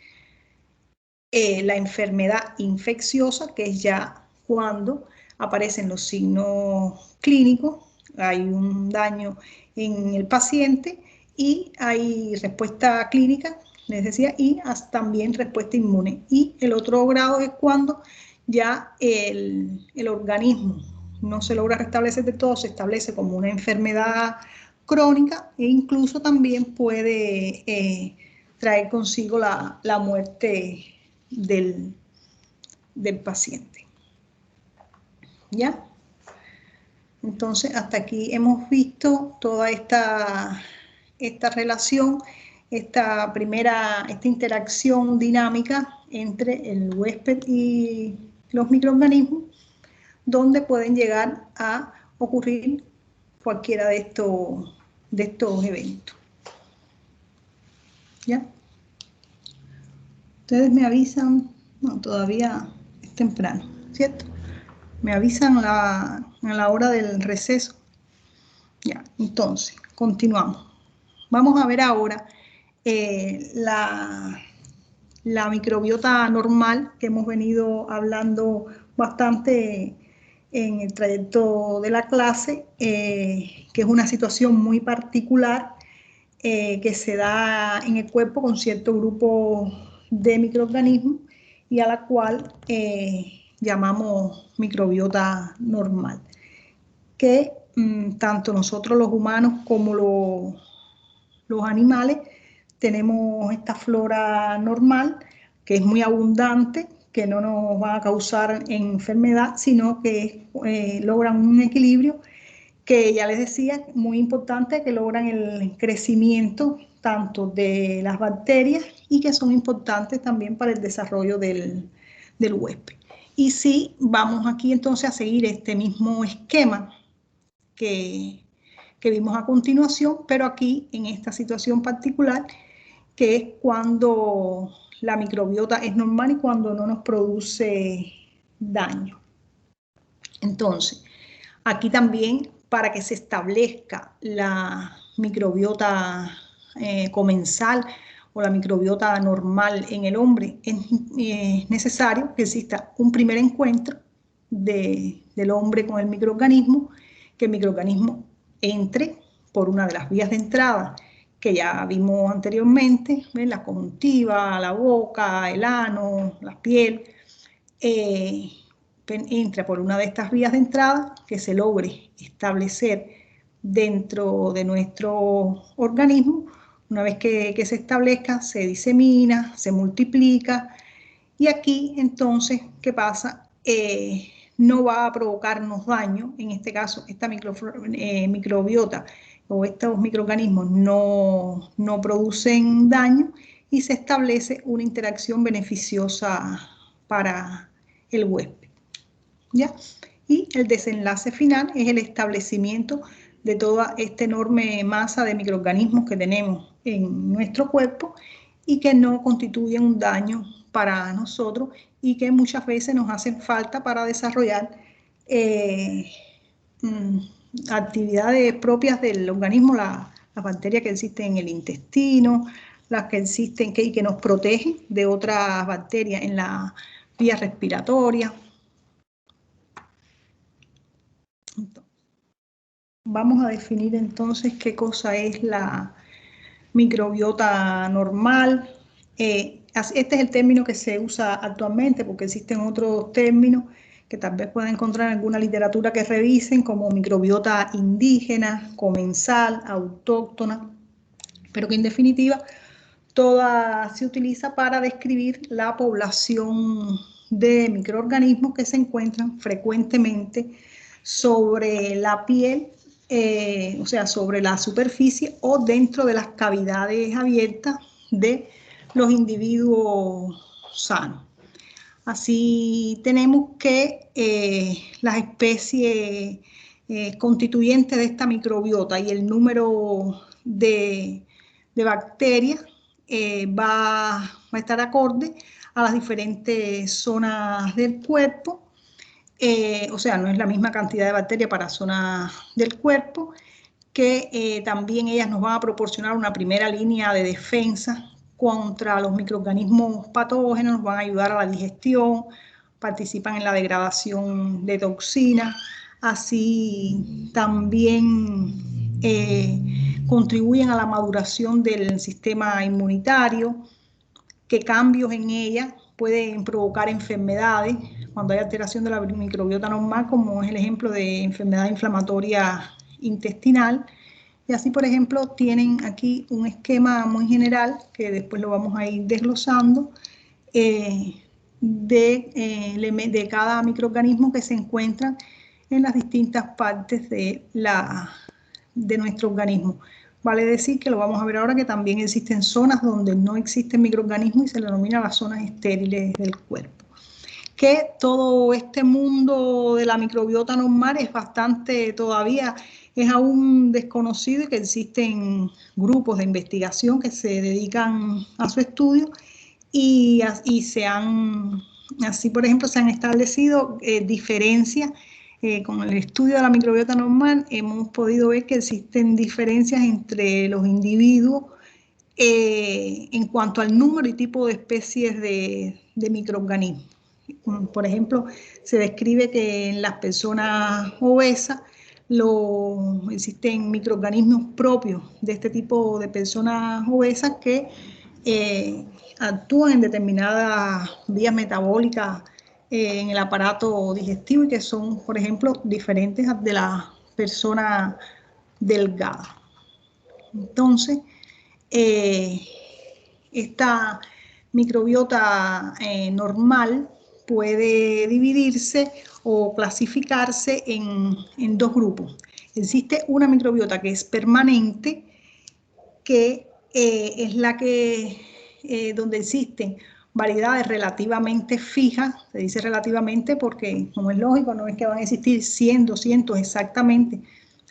La enfermedad infecciosa, que es ya cuando aparecen los signos clínicos, hay un daño en el paciente y hay respuesta clínica, les decía, y también respuesta inmune. Y el otro grado es cuando ya el organismo no se logra restablecer de todo, se establece como una enfermedad crónica, e incluso también puede traer consigo la muerte del paciente. ¿Ya? Entonces, hasta aquí hemos visto toda esta relación, esta interacción dinámica entre el huésped y los microorganismos, donde pueden llegar a ocurrir cualquiera de estos eventos. ¿Ya? Ustedes me avisan, no, todavía es temprano, ¿cierto? Me avisan a la hora del receso. Ya, entonces, continuamos. Vamos a ver ahora la microbiota normal, que hemos venido hablando bastante en el trayecto de la clase, que es una situación muy particular que se da en el cuerpo con cierto grupo de microorganismos y a la cual llamamos microbiota normal, que tanto nosotros los humanos como los animales tenemos esta flora normal, que es muy abundante, que no nos va a causar enfermedad, sino que logran un equilibrio que ya les decía, muy importante, que logran el crecimiento tanto de las bacterias y que son importantes también para el desarrollo del huésped. Y sí, vamos aquí entonces a seguir este mismo esquema que vimos a continuación, pero aquí en esta situación particular, que es cuando la microbiota es normal y cuando no nos produce daño. Entonces, aquí también, para que se establezca la microbiota comensal o la microbiota normal en el hombre, es necesario que exista un primer encuentro del hombre con el microorganismo, que el microorganismo entre por una de las vías de entrada que ya vimos anteriormente, ¿ven? La conjuntiva, la boca, el ano, la piel, entra por una de estas vías de entrada, que se logre establecer dentro de nuestro organismo. Una vez que se establezca, se disemina, se multiplica, y aquí entonces, ¿qué pasa? No va a provocarnos daño. En este caso, esta microbiota o estos microorganismos no producen daño y se establece una interacción beneficiosa para el huésped, ¿ya? Y el desenlace final es el establecimiento de toda esta enorme masa de microorganismos que tenemos en nuestro cuerpo y que no constituyen un daño para nosotros y que muchas veces nos hacen falta para desarrollar actividades propias del organismo, las bacterias que existen en el intestino, las que existen y que nos protegen de otras bacterias en la vía respiratoria. Vamos a definir entonces qué cosa es la microbiota normal. Este es el término que se usa actualmente, porque existen otros términos que tal vez puedan encontrar en alguna literatura que revisen, como microbiota indígena, comensal, autóctona, pero que en definitiva toda se utiliza para describir la población de microorganismos que se encuentran frecuentemente sobre la piel, o sea, sobre la superficie o dentro de las cavidades abiertas de los individuos sanos. Así tenemos que las especies constituyentes de esta microbiota y el número de bacterias va a estar acorde a las diferentes zonas del cuerpo. O sea, no es la misma cantidad de bacterias para zonas del cuerpo, que también ellas nos van a proporcionar una primera línea de defensa contra los microorganismos patógenos, nos van a ayudar a la digestión, participan en la degradación de toxinas, así también contribuyen a la maduración del sistema inmunitario, que cambios en ella pueden provocar enfermedades cuando hay alteración de la microbiota normal, como es el ejemplo de enfermedad inflamatoria intestinal. Y así, por ejemplo, tienen aquí un esquema muy general, que después lo vamos a ir desglosando, de cada microorganismo que se encuentra en las distintas partes de nuestro organismo. Vale decir que lo vamos a ver ahora, que también existen zonas donde no existen microorganismos y se le denomina las zonas estériles del cuerpo. Que todo este mundo de la microbiota normal es bastante todavía Es aún desconocido y que existen grupos de investigación que se dedican a su estudio y así por ejemplo, se han establecido diferencias. Con el estudio de la microbiota normal hemos podido ver que existen diferencias entre los individuos en cuanto al número y tipo de especies de microorganismos. Por ejemplo, se describe que en las personas obesas existen microorganismos propios de este tipo de personas obesas que actúan en determinadas vías metabólicas en el aparato digestivo y que son, por ejemplo, diferentes de las personas delgadas. Entonces, esta microbiota normal puede dividirse o clasificarse en dos grupos. Existe una microbiota que es permanente, que es la que donde existen variedades relativamente fijas. Se dice relativamente porque, como es lógico, no es que van a existir 100, 200 exactamente,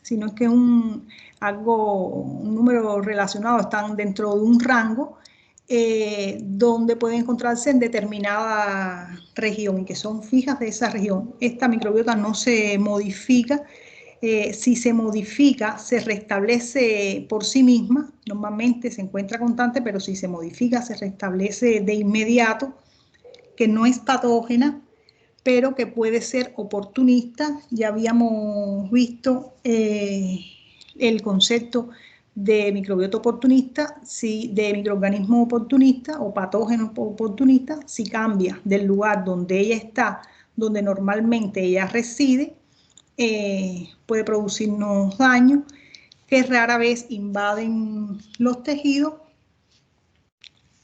sino que un número relacionado, están dentro de un rango donde pueden encontrarse en determinada región y que son fijas de esa región. Esta microbiota no se modifica. Si se modifica, se restablece por sí misma. Normalmente se encuentra constante, pero si se modifica, se restablece de inmediato, que no es patógena, pero que puede ser oportunista. Ya habíamos visto el concepto de microbiota oportunista, de microorganismo oportunista o patógeno oportunista, si cambia del lugar donde ella está, donde normalmente ella reside, puede producirnos daño, que rara vez invaden los tejidos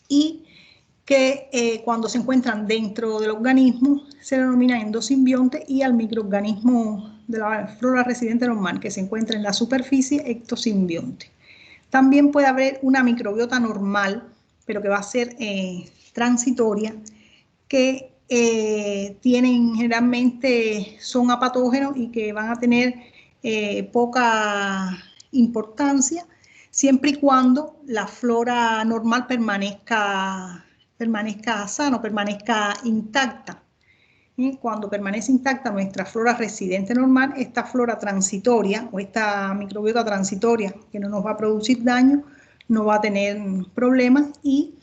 y que cuando se encuentran dentro del organismo se denominan endosimbionte, y al microorganismo de la flora residente normal que se encuentra en la superficie, ectosimbionte. También puede haber una microbiota normal, pero que va a ser transitoria, que tienen generalmente, son apatógenos y que van a tener poca importancia, siempre y cuando la flora normal permanezca sana, permanezca intacta. Cuando permanece intacta nuestra flora residente normal, esta flora transitoria o esta microbiota transitoria que no nos va a producir daño, no va a tener problemas y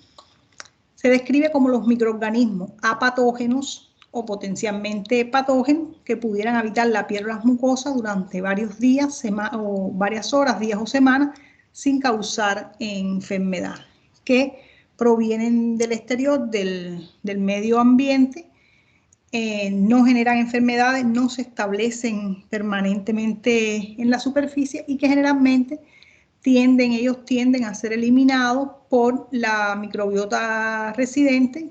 se describe como los microorganismos apatógenos o potencialmente patógenos que pudieran habitar la piel o las mucosas durante varios días o varias horas, días o semanas, sin causar enfermedad, que provienen del exterior, del medio ambiente, no generan enfermedades, no se establecen permanentemente en la superficie y que generalmente ellos tienden a ser eliminados por la microbiota residente,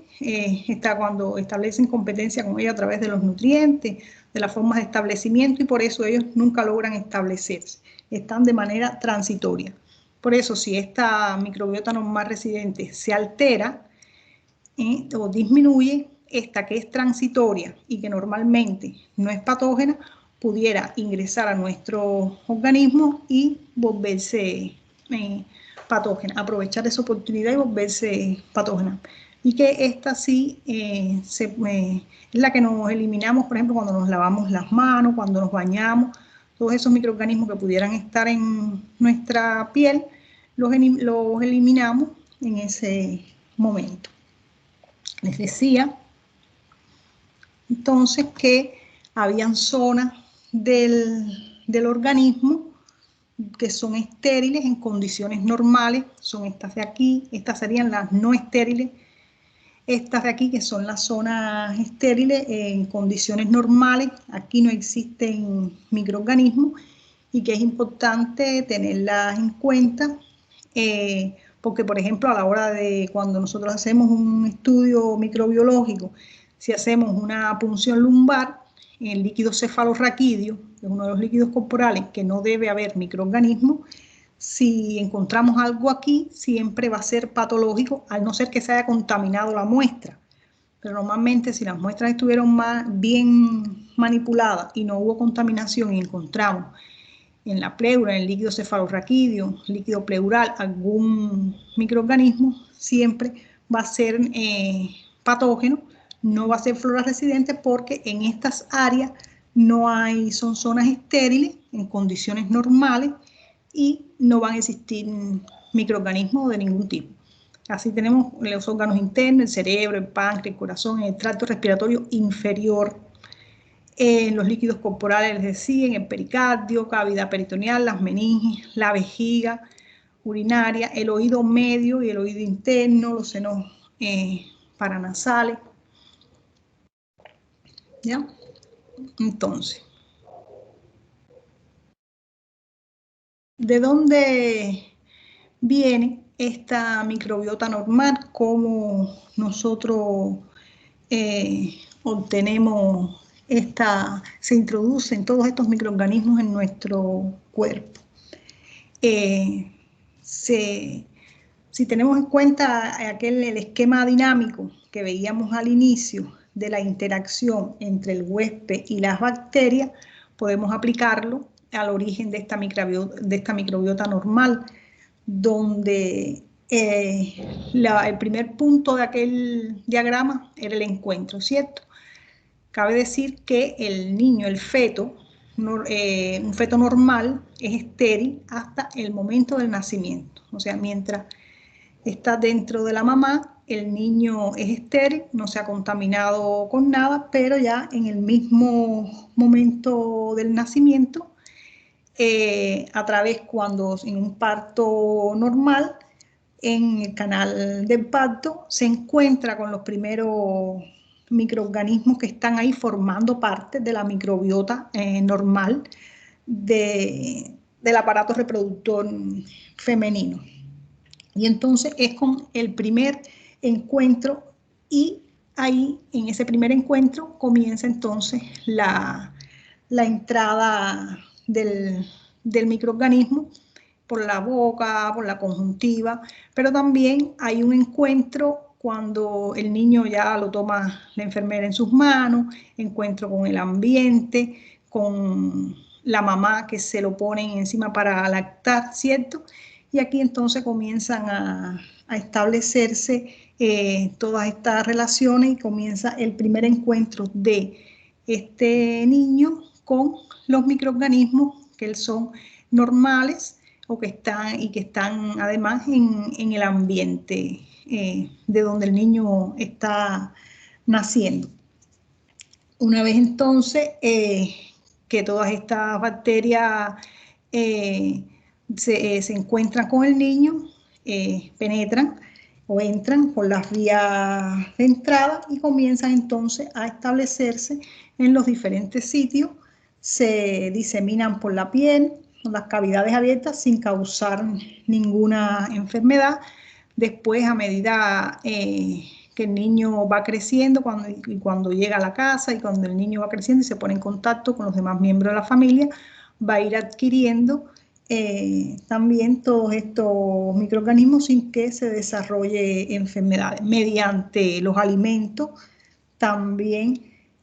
cuando establecen competencia con ella a través de los nutrientes, de las formas de establecimiento, y por eso ellos nunca logran establecerse, están de manera transitoria. Por eso, si esta microbiota normal residente se altera o disminuye, esta que es transitoria y que normalmente no es patógena, pudiera ingresar a nuestro organismo y volverse patógena, aprovechar esa oportunidad y volverse patógena. Y que esta sí es la que nos eliminamos, por ejemplo, cuando nos lavamos las manos, cuando nos bañamos, todos esos microorganismos que pudieran estar en nuestra piel, los eliminamos en ese momento. Les decía entonces que habían zonas del organismo que son estériles en condiciones normales, son estas de aquí, estas serían las no estériles, estas de aquí que son las zonas estériles en condiciones normales, aquí no existen microorganismos y que es importante tenerlas en cuenta, porque por ejemplo a la hora de cuando nosotros hacemos un estudio microbiológico, si hacemos una punción lumbar, en el líquido cefalorraquídeo, que es uno de los líquidos corporales que no debe haber microorganismos, si encontramos algo aquí, siempre va a ser patológico, al no ser que se haya contaminado la muestra. Pero normalmente si las muestras estuvieron bien manipuladas y no hubo contaminación y encontramos en la pleura, en el líquido cefalorraquídeo, líquido pleural, algún microorganismo, siempre va a ser patógeno, no va a ser flora residente porque en estas áreas no hay, son zonas estériles en condiciones normales y no van a existir microorganismos de ningún tipo. Así tenemos los órganos internos, el cerebro, el páncreas, el corazón, el tracto respiratorio inferior, en los líquidos corporales, les decía, en el pericardio, cavidad peritoneal, las meninges, la vejiga urinaria, el oído medio y el oído interno, los senos paranasales. ¿Ya? Entonces, ¿de dónde viene esta microbiota normal? ¿Cómo nosotros obtenemos se introducen todos estos microorganismos en nuestro cuerpo? Si tenemos en cuenta el esquema dinámico que veíamos al inicio de la interacción entre el huésped y las bacterias, podemos aplicarlo al origen de esta microbiota normal, donde el primer punto de aquel diagrama era el encuentro, ¿cierto? Cabe decir que el niño, el feto, un feto normal es estéril hasta el momento del nacimiento. O sea, mientras está dentro de la mamá, el niño es estéril, no se ha contaminado con nada, pero ya en el mismo momento del nacimiento, a través cuando en un parto normal, en el canal del parto, se encuentra con los primeros microorganismos que están ahí formando parte de la microbiota normal del aparato reproductor femenino. Y entonces es con el primer encuentro y ahí en ese primer encuentro comienza entonces la entrada del microorganismo por la boca, por la conjuntiva, pero también hay un encuentro cuando el niño ya lo toma la enfermera en sus manos, encuentro con el ambiente, con la mamá que se lo ponen encima para lactar, ¿cierto? Y aquí entonces comienzan a establecerse todas estas relaciones y comienza el primer encuentro de este niño con los microorganismos que son normales o que están además en el ambiente de donde el niño está naciendo. Una vez entonces que todas estas bacterias se encuentran con el niño, penetran o entran por las vías de entrada y comienzan entonces a establecerse en los diferentes sitios, se diseminan por la piel, por las cavidades abiertas sin causar ninguna enfermedad. Después, a medida que el niño va creciendo, cuando llega a la casa y cuando el niño va creciendo y se pone en contacto con los demás miembros de la familia, va a ir adquiriendo también todos estos microorganismos sin que se desarrolle enfermedades. Mediante los alimentos también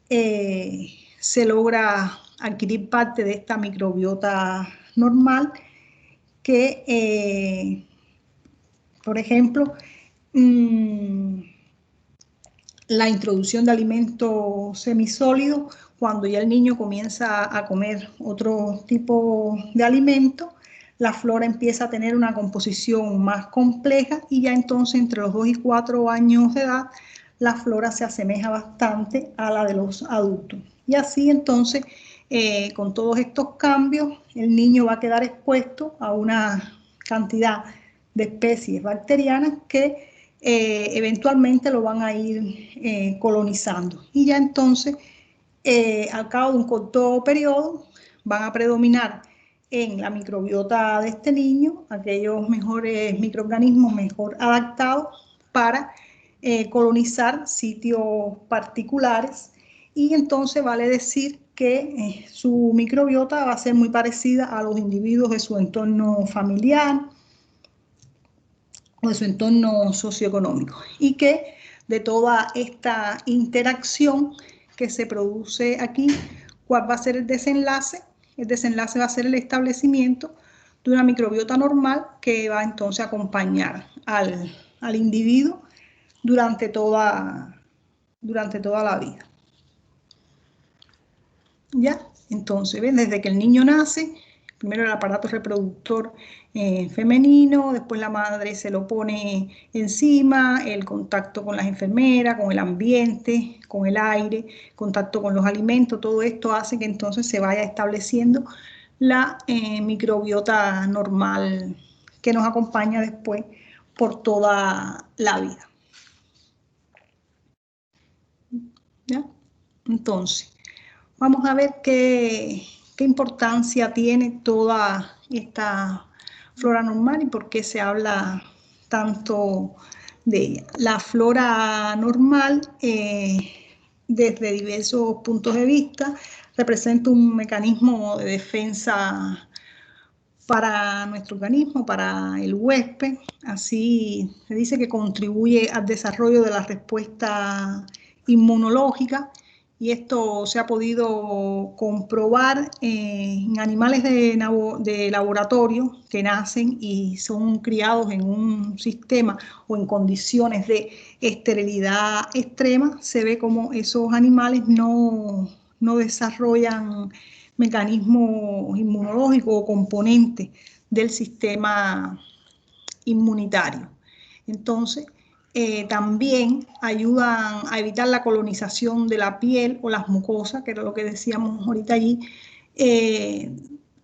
se logra adquirir parte de esta microbiota normal que, por ejemplo, la introducción de alimentos semisólidos, cuando ya el niño comienza a comer otro tipo de alimentos, la flora empieza a tener una composición más compleja y ya entonces entre los 2 y 4 años de edad la flora se asemeja bastante a la de los adultos. Y así entonces, con todos estos cambios, el niño va a quedar expuesto a una cantidad de especies bacterianas que eventualmente lo van a ir colonizando. Y ya entonces, al cabo de un corto periodo, van a predominar en la microbiota de este niño aquellos mejores microorganismos mejor adaptados para colonizar sitios particulares, y entonces vale decir que su microbiota va a ser muy parecida a los individuos de su entorno familiar o de su entorno socioeconómico, y que de toda esta interacción que se produce aquí, ¿cuál va a ser el desenlace? el desenlace va a ser el establecimiento de una microbiota normal que va entonces a acompañar al individuo durante toda la vida. ¿Ya? Entonces, ¿ven? Desde que el niño nace, primero el aparato reproductor femenino, después la madre se lo pone encima, el contacto con las enfermeras, con el ambiente, con el aire, contacto con los alimentos, todo esto hace que entonces se vaya estableciendo la microbiota normal que nos acompaña después por toda la vida. ¿Ya? Entonces, vamos a ver qué importancia tiene toda esta flora normal y por qué se habla tanto de ella. La flora normal, desde diversos puntos de vista, representa un mecanismo de defensa para nuestro organismo, para el huésped. Así se dice que contribuye al desarrollo de la respuesta inmunológica, y esto se ha podido comprobar en animales de laboratorio que nacen y son criados en un sistema o en condiciones de esterilidad extrema. Se ve como esos animales no desarrollan mecanismos inmunológicos o componentes del sistema inmunitario. Entonces, también ayudan a evitar la colonización de la piel o las mucosas, que era lo que decíamos ahorita allí,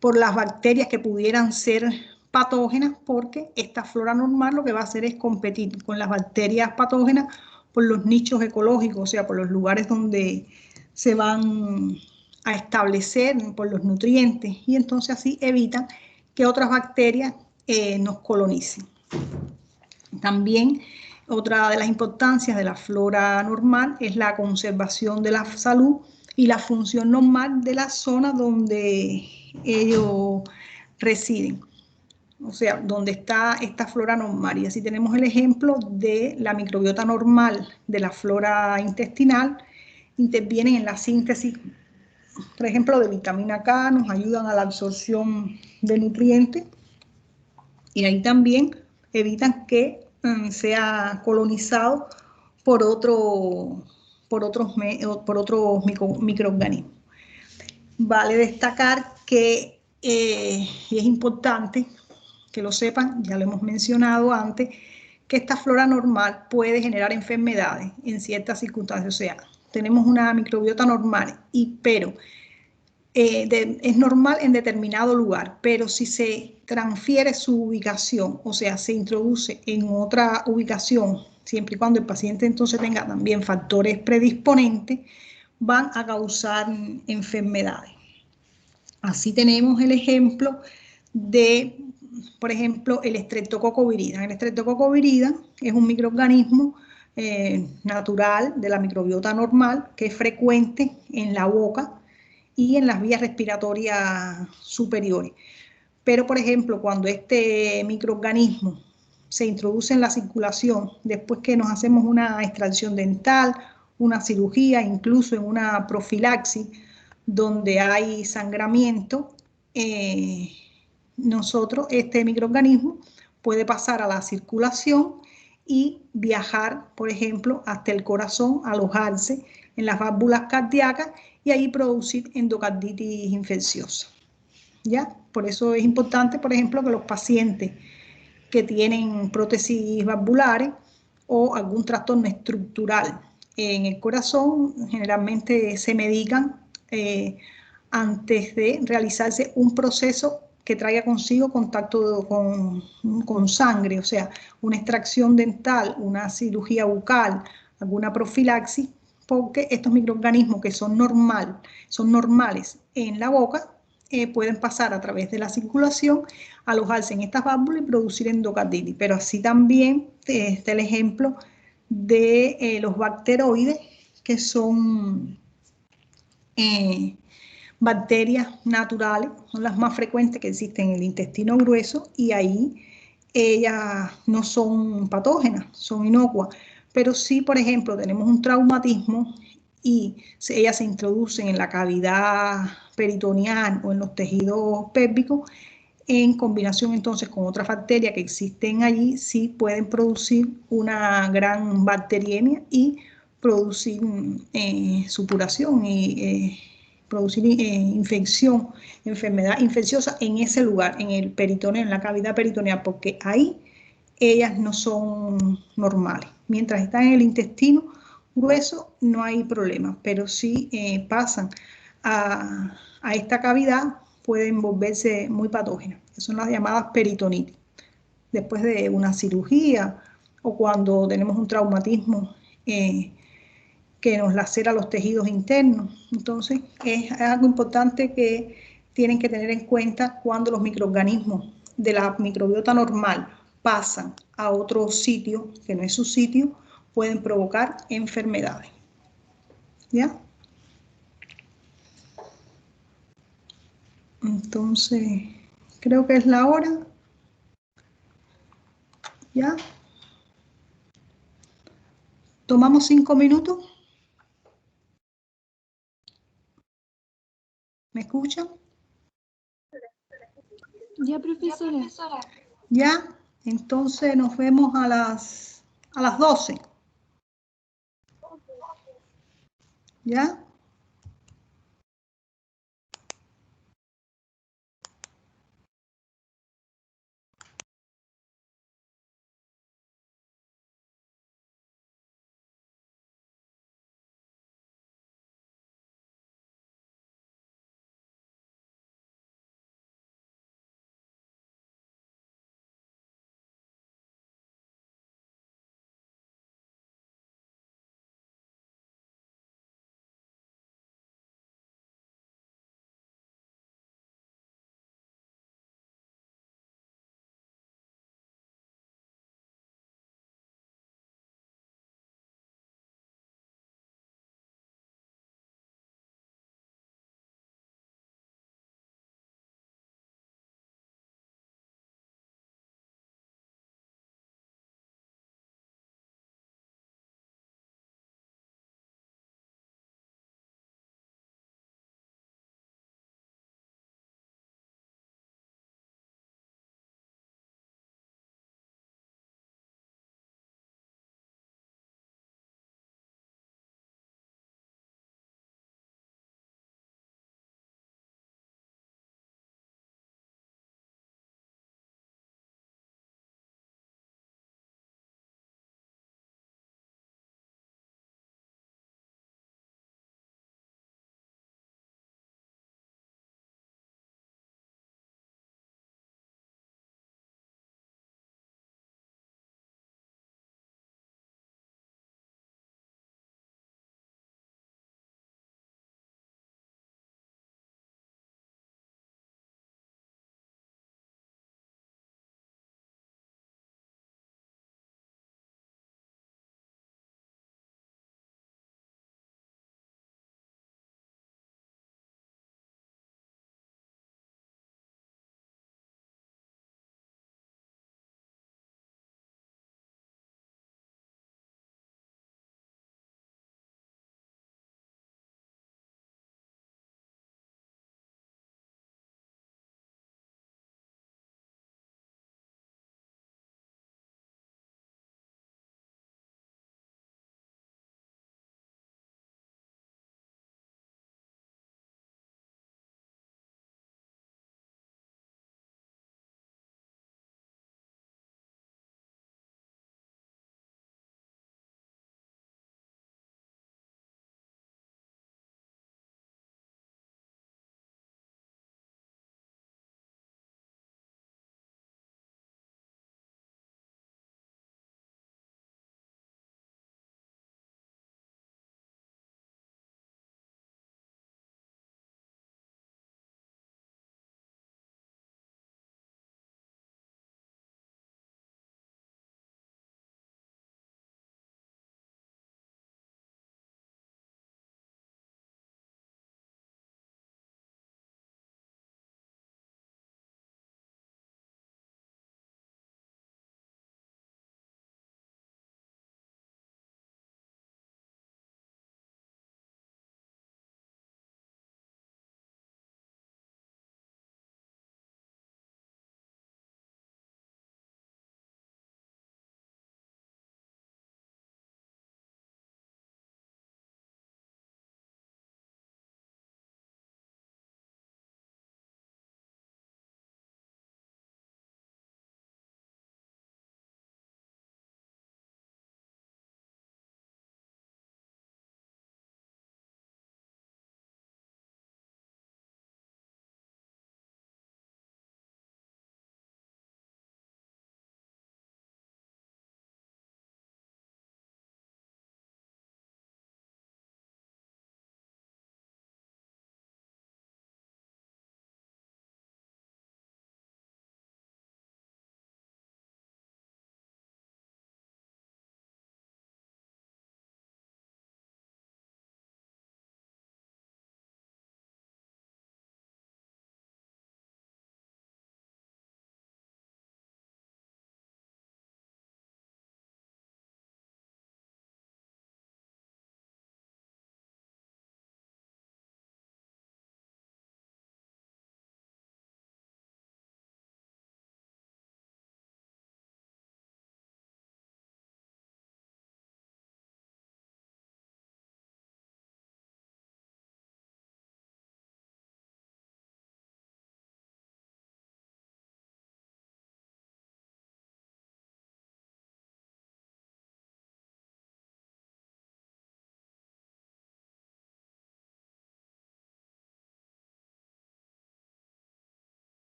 por las bacterias que pudieran ser patógenas, porque esta flora normal lo que va a hacer es competir con las bacterias patógenas por los nichos ecológicos, o sea, por los lugares donde se van a establecer, por los nutrientes, y entonces así evitan que otras bacterias nos colonicen. También otra de las importancias de la flora normal es la conservación de la salud y la función normal de la zona donde ellos residen, o sea, donde está esta flora normal. Y así tenemos el ejemplo de la microbiota normal de la flora intestinal. Intervienen en la síntesis, por ejemplo, de vitamina K, nos ayudan a la absorción de nutrientes, y ahí también evitan que sea colonizado por otros microorganismos. Vale destacar que, y es importante que lo sepan, ya lo hemos mencionado antes, que esta flora normal puede generar enfermedades en ciertas circunstancias. O sea, tenemos una microbiota normal, pero es normal en determinado lugar, pero si se transfiere su ubicación, o sea, se introduce en otra ubicación, siempre y cuando el paciente entonces tenga también factores predisponentes, van a causar enfermedades. Así tenemos el ejemplo de, por ejemplo, el Streptococcus viridans. El Streptococcus viridans es un microorganismo natural de la microbiota normal que es frecuente en la boca y en las vías respiratorias superiores. Pero, por ejemplo, cuando este microorganismo se introduce en la circulación, después que nos hacemos una extracción dental, una cirugía, incluso en una profilaxis, donde hay sangramiento, este microorganismo puede pasar a la circulación y viajar, por ejemplo, hasta el corazón, alojarse en las válvulas cardíacas y ahí producir endocarditis infecciosa. ¿Ya? Por eso es importante, por ejemplo, que los pacientes que tienen prótesis valvulares o algún trastorno estructural en el corazón, generalmente se medican antes de realizarse un proceso que traiga consigo contacto con sangre, o sea, una extracción dental, una cirugía bucal, alguna profilaxis, porque estos microorganismos que son normales en la boca, pueden pasar a través de la circulación, alojarse en estas válvulas y producir endocarditis. Pero así también está el ejemplo de los bacteroides, que son bacterias naturales, son las más frecuentes que existen en el intestino grueso, y ahí ellas no son patógenas, son inocuas. Pero sí, por ejemplo, tenemos un traumatismo y ellas se introducen en la cavidad peritoneal o en los tejidos pélvicos, en combinación entonces con otras bacterias que existen allí, sí pueden producir una gran bacteriemia y producir supuración y producir infección, enfermedad infecciosa en ese lugar, en el peritoneo, en la cavidad peritoneal, porque ahí ellas no son normales. Mientras están en el intestino grueso no hay problema, pero si pasan a esta cavidad pueden volverse muy patógenas, que son las llamadas peritonitis. Después de una cirugía o cuando tenemos un traumatismo que nos lacera los tejidos internos. Entonces, es algo importante que tienen que tener en cuenta cuando los microorganismos de la microbiota normal pasan a otro sitio que no es su sitio, pueden provocar enfermedades. ¿Ya? Entonces, creo que es la hora. ¿Ya? ¿Tomamos 5 minutos? ¿Me escuchan? Ya, profesora. ¿Ya? Entonces nos vemos a las 12. ¿Ya?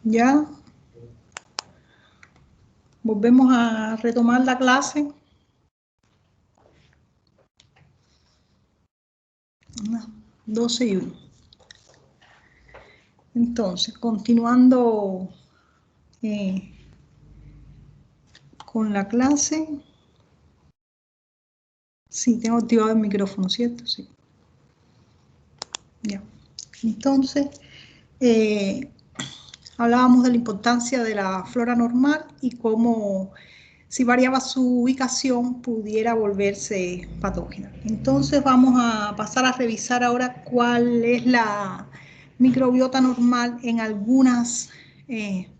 Ya. Volvemos a retomar la clase. 12:01. Entonces, continuando con la clase. Sí, tengo activado el micrófono, ¿cierto? Sí. Ya. Entonces, hablábamos de la importancia de la flora normal y cómo si variaba su ubicación pudiera volverse patógena. Entonces vamos a pasar a revisar ahora cuál es la microbiota normal en algunas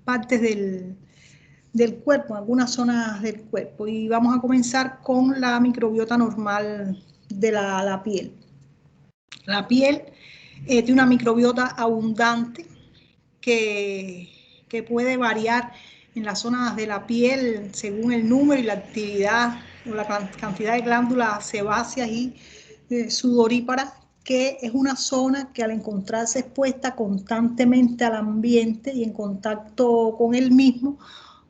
partes del cuerpo, en algunas zonas del cuerpo. Y vamos a comenzar con la microbiota normal de la piel. La piel tiene una microbiota abundante que puede variar en las zonas de la piel según el número y la actividad o la cantidad de glándulas sebáceas y sudoríparas, que es una zona que al encontrarse expuesta constantemente al ambiente y en contacto con él mismo,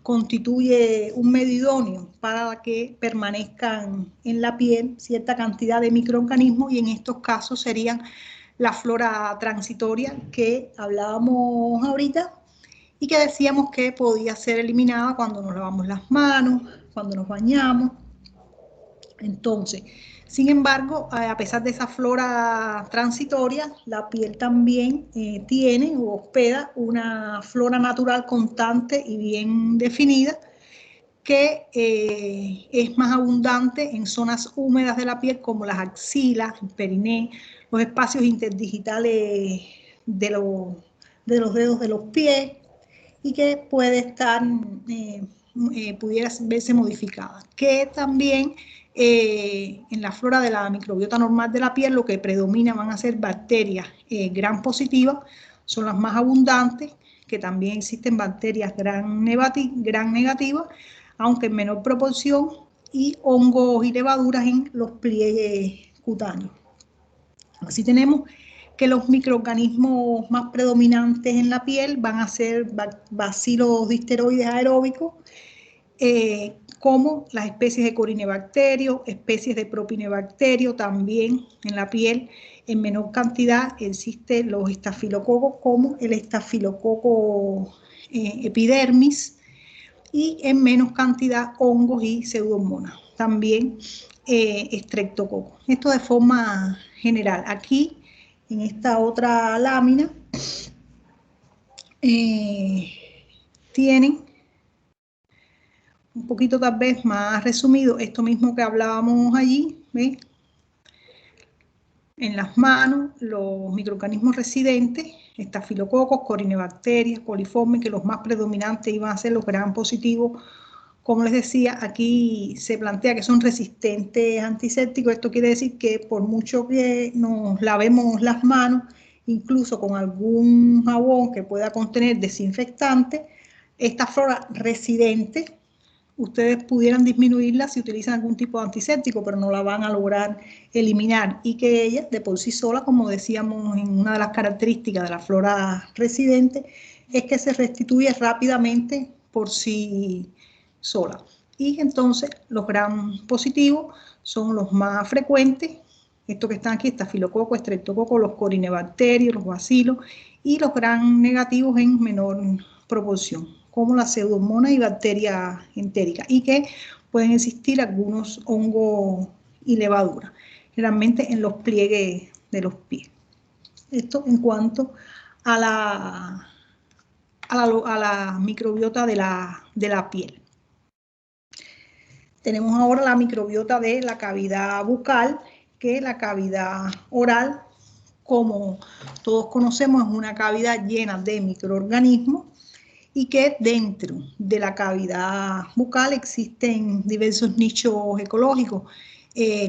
constituye un medio idóneo para que permanezcan en la piel cierta cantidad de microorganismos, y en estos casos serían la flora transitoria que hablábamos ahorita y que decíamos que podía ser eliminada cuando nos lavamos las manos, cuando nos bañamos. Entonces, sin embargo, a pesar de esa flora transitoria, la piel también tiene o hospeda una flora natural constante y bien definida, que es más abundante en zonas húmedas de la piel como las axilas, el periné, los espacios interdigitales de los dedos de los pies, y que puede estar, pudiera verse modificada. Que también en la flora de la microbiota normal de la piel lo que predomina van a ser bacterias gram positivas, son las más abundantes, que también existen bacterias gram negativas, aunque en menor proporción, y hongos y levaduras en los pliegues cutáneos. Así tenemos que los microorganismos más predominantes en la piel van a ser bacilos disteroides aeróbicos, como las especies de corinebacterio, especies de propinebacterio. También en la piel en menor cantidad existen los estafilococos, como el estafilococo epidermis, y en menos cantidad hongos y pseudomonas, también estreptococo. Esto de forma general. Aquí, en esta otra lámina, tienen un poquito tal vez más resumido esto mismo que hablábamos allí, ¿ves? En las manos, los microorganismos residentes, estafilococos, corinebacterias, coliformes, que los más predominantes iban a ser los gram positivos. Como les decía, aquí se plantea que son resistentes a antisépticos. Esto quiere decir que por mucho que nos lavemos las manos, incluso con algún jabón que pueda contener desinfectante, esta flora residente, ustedes pudieran disminuirla si utilizan algún tipo de antiséptico, pero no la van a lograr eliminar, y que ella, de por sí sola, como decíamos en una de las características de la flora residente, es que se restituye rápidamente por sí sola. Y entonces los gram positivos son los más frecuentes, estos que están aquí, estafilococo, estreptococo, los corinebacterios, los bacilos, y los gram negativos en menor proporción, como la pseudomonas y bacterias entéricas, y que pueden existir algunos hongos y levaduras, generalmente en los pliegues de los pies. Esto en cuanto a la microbiota de la piel. Tenemos ahora la microbiota de la cavidad bucal, que la cavidad oral, como todos conocemos, es una cavidad llena de microorganismos, y que dentro de la cavidad bucal existen diversos nichos ecológicos,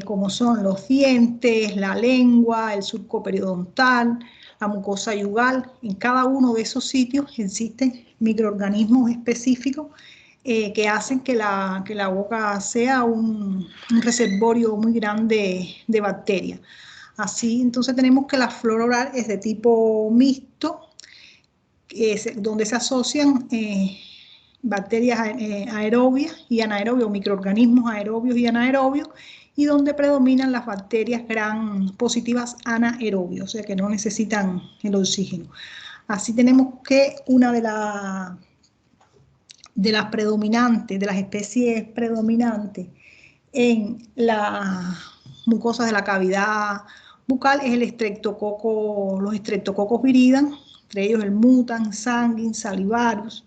como son los dientes, la lengua, el surco periodontal, la mucosa yugal. En cada uno de esos sitios existen microorganismos específicos que hacen que la boca sea un reservorio muy grande de bacterias. Así, entonces tenemos que la flora oral es de tipo mixto, donde se asocian bacterias aerobias y anaerobios, microorganismos aerobios y anaerobios, y donde predominan las bacterias gram positivas anaerobios, o sea que no necesitan el oxígeno. Así tenemos que una de las predominantes, de las especies predominantes en las mucosas de la cavidad bucal es el streptococo, los streptococos viridan, entre ellos el mutant, sanguine, salivarius,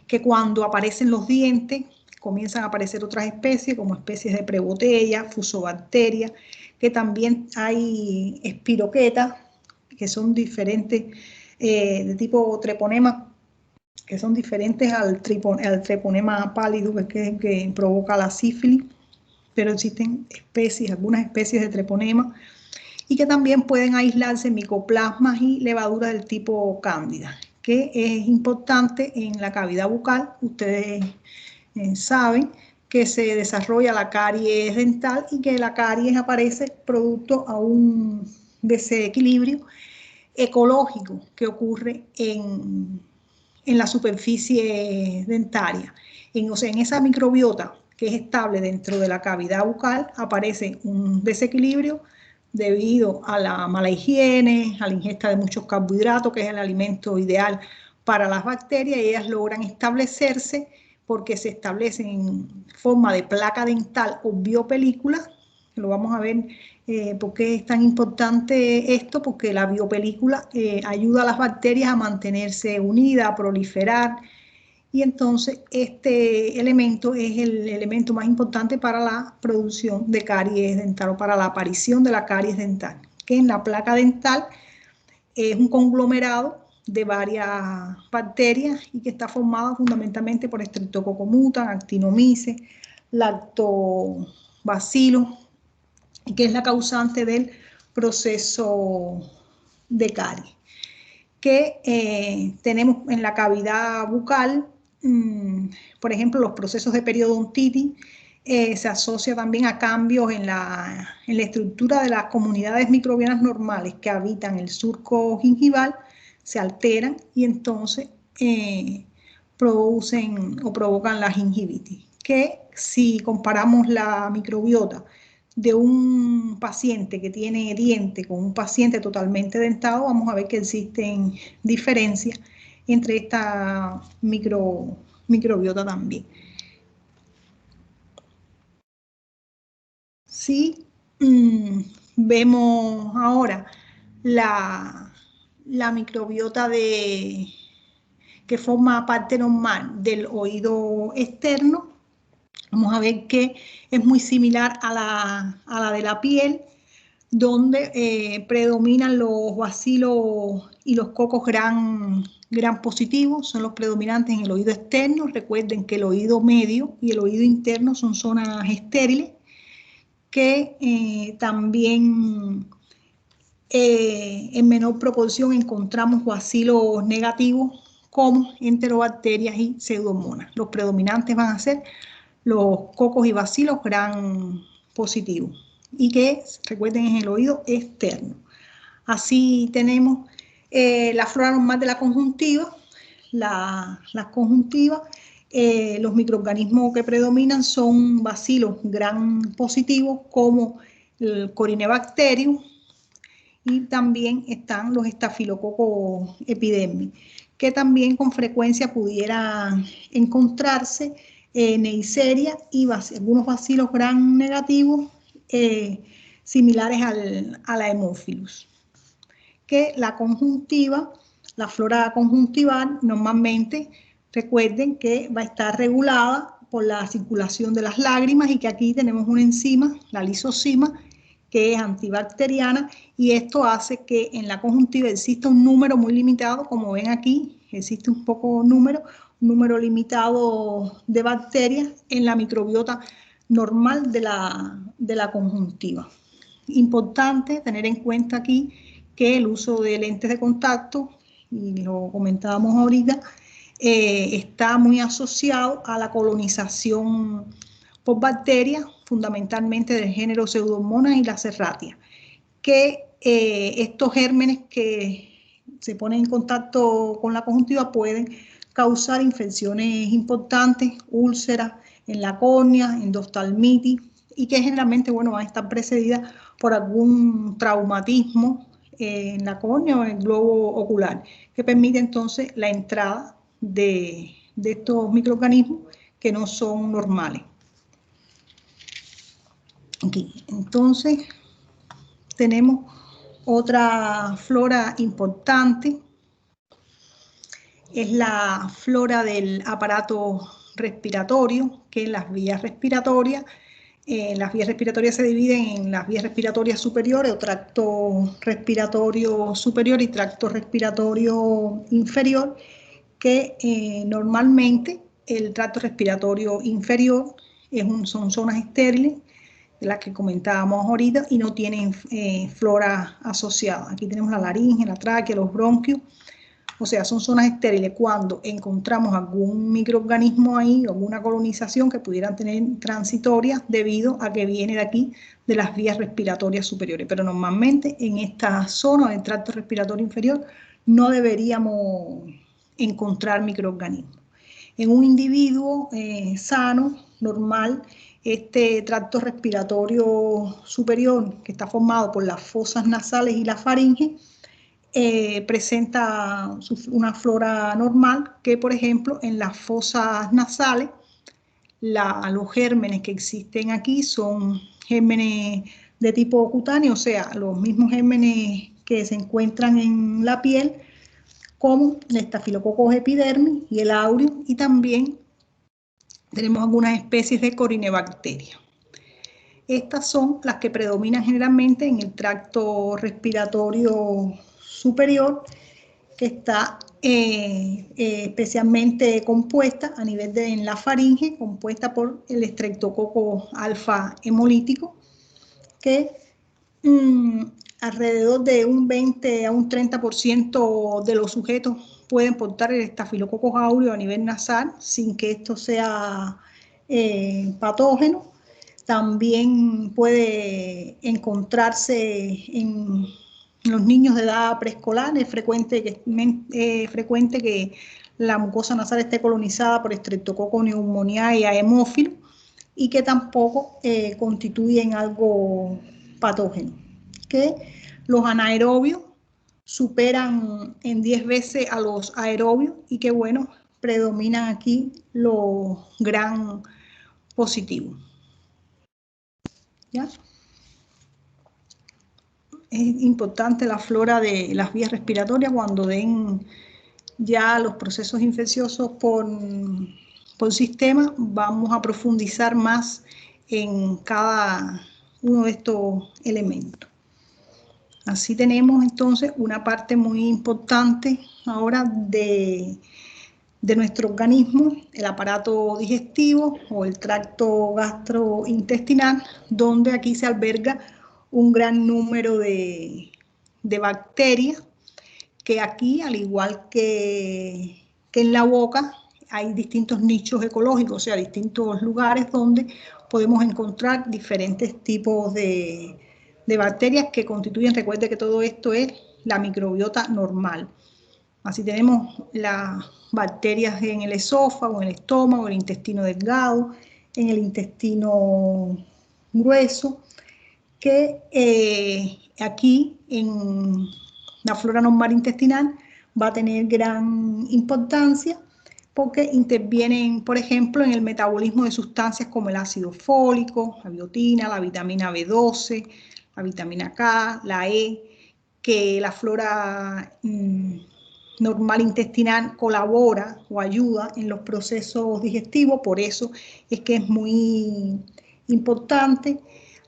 que cuando aparecen los dientes comienzan a aparecer otras especies como especies de prebotella, fusobacteria, que también hay espiroquetas, que son diferentes de tipo treponema, que son diferentes al treponema pálido, que es el que provoca la sífilis, pero existen especies, algunas especies de treponema, y que también pueden aislarse micoplasmas y levaduras del tipo cándida, que es importante en la cavidad bucal. Ustedes saben que se desarrolla la caries dental y que la caries aparece producto a un desequilibrio ecológico que ocurre en la superficie dentaria. O sea, en esa microbiota que es estable dentro de la cavidad bucal aparece un desequilibrio debido a la mala higiene, a la ingesta de muchos carbohidratos, que es el alimento ideal para las bacterias, y ellas logran establecerse porque se establecen en forma de placa dental o biopelícula. Lo vamos a ver por qué es tan importante esto, porque la biopelícula ayuda a las bacterias a mantenerse unidas, a proliferar, y entonces este elemento es el elemento más importante para la producción de caries dental o para la aparición de la caries dental, que en la placa dental es un conglomerado de varias bacterias y que está formado fundamentalmente por Streptococcus mutans, Actinomyces, Lactobacillus, que es la causante del proceso de caries. Que tenemos en la cavidad bucal, por ejemplo, los procesos de periodontitis, se asocia también a cambios en la estructura de las comunidades microbianas normales que habitan el surco gingival, se alteran y entonces producen o provocan la gingivitis, que si comparamos la microbiota de un paciente que tiene diente con un paciente totalmente dentado, vamos a ver que existen diferencias entre esta microbiota también. Si vemos ahora la microbiota que forma parte normal del oído externo, vamos a ver que es muy similar a la de la piel, donde predominan los bacilos y los cocos gram positivos, son los predominantes en el oído externo. Recuerden que el oído medio y el oído interno son zonas estériles, que también en menor proporción encontramos bacilos negativos como enterobacterias y pseudomonas. Los predominantes van a ser los cocos y bacilos gram positivos, y que recuerden es el oído externo. Así tenemos la flora normal de la conjuntiva. Las conjuntivas, los microorganismos que predominan son bacilos gram positivos como el Corynebacterium, y también están los estafilococos epidermis, que también con frecuencia pudieran encontrarse Neisseria y algunos bacilos gram negativos similares a la Haemophilus. Que la conjuntiva, la flora conjuntival, normalmente recuerden que va a estar regulada por la circulación de las lágrimas, y que aquí tenemos una enzima, la lisozima, que es antibacteriana, y esto hace que en la conjuntiva exista un número muy limitado, como ven aquí, existe un número limitado de bacterias en la microbiota normal de la conjuntiva. Importante tener en cuenta aquí que el uso de lentes de contacto, y lo comentábamos ahorita, está muy asociado a la colonización por bacterias, fundamentalmente del género Pseudomonas y la Serratia, que estos gérmenes que se ponen en contacto con la conjuntiva pueden causar infecciones importantes, úlceras en la córnea, endoftalmitis, y que generalmente, bueno, van a estar precedidas por algún traumatismo en la córnea o en el globo ocular, que permite entonces la entrada de estos microorganismos que no son normales. Aquí, entonces, tenemos otra flora importante, es la flora del aparato respiratorio, que en las vías respiratorias se dividen en las vías respiratorias superiores o tracto respiratorio superior y tracto respiratorio inferior, que normalmente el tracto respiratorio inferior son zonas estériles, de las que comentábamos ahorita, y no tienen flora asociada. Aquí tenemos la laringe, la tráquea, los bronquios, o sea, son zonas estériles cuando encontramos algún microorganismo ahí o alguna colonización que pudieran tener transitoria debido a que viene de aquí, de las vías respiratorias superiores. Pero normalmente en esta zona del tracto respiratorio inferior no deberíamos encontrar microorganismos. En un individuo sano, normal, este tracto respiratorio superior, que está formado por las fosas nasales y la faringe, presenta una flora normal que, por ejemplo, en las fosas nasales, los gérmenes que existen aquí son gérmenes de tipo cutáneo, o sea, los mismos gérmenes que se encuentran en la piel, como el Staphylococcus epidermis y el aureus, y también tenemos algunas especies de Corynebacteria. Estas son las que predominan generalmente en el tracto respiratorio superior, que está especialmente compuesta a nivel en la faringe, compuesta por el Streptococcus alfa hemolítico, que alrededor de un 20 a un 30% de los sujetos pueden portar el Staphylococcus aureus a nivel nasal sin que esto sea patógeno. También puede encontrarse en los niños de edad preescolar. Es frecuente que la mucosa nasal esté colonizada por Streptococcus pneumoniae y Haemophilus, y que tampoco constituyen algo patógeno. Que los anaerobios superan en 10 veces a los aerobios y que, bueno, predominan aquí los gram positivos. ¿Ya? Es importante la flora de las vías respiratorias cuando den ya los procesos infecciosos por sistema. Vamos a profundizar más en cada uno de estos elementos. Así tenemos entonces una parte muy importante ahora de nuestro organismo, el aparato digestivo o el tracto gastrointestinal, donde aquí se alberga un gran número de bacterias, que aquí, al igual que en la boca, hay distintos nichos ecológicos, o sea, distintos lugares donde podemos encontrar diferentes tipos de bacterias que constituyen, recuerde que todo esto es la microbiota normal. Así tenemos las bacterias en el esófago, en el estómago, en el intestino delgado, en el intestino grueso, que aquí en la flora normal intestinal va a tener gran importancia porque intervienen, por ejemplo, en el metabolismo de sustancias como el ácido fólico, la biotina, la vitamina B12, la vitamina K, la E, que la flora normal intestinal colabora o ayuda en los procesos digestivos, por eso es que es muy importante.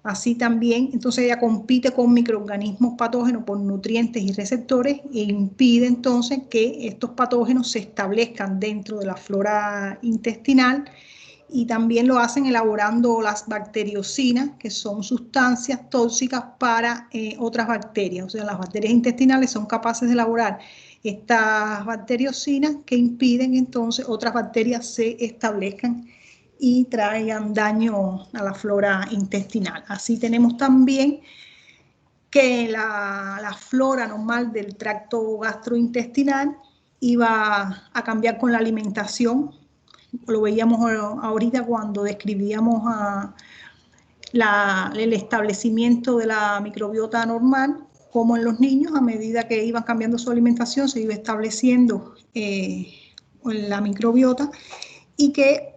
Así también, entonces ella compite con microorganismos patógenos por nutrientes y receptores e impide entonces que estos patógenos se establezcan dentro de la flora intestinal, y también lo hacen elaborando las bacteriocinas, que son sustancias tóxicas para otras bacterias. O sea, las bacterias intestinales son capaces de elaborar estas bacteriocinas que impiden entonces otras bacterias se establezcan y traigan daño a la flora intestinal. Así tenemos también que la flora normal del tracto gastrointestinal iba a cambiar con la alimentación. Lo veíamos ahorita cuando describíamos el establecimiento de la microbiota normal, como en los niños, a medida que iban cambiando su alimentación, se iba estableciendo la microbiota, y que,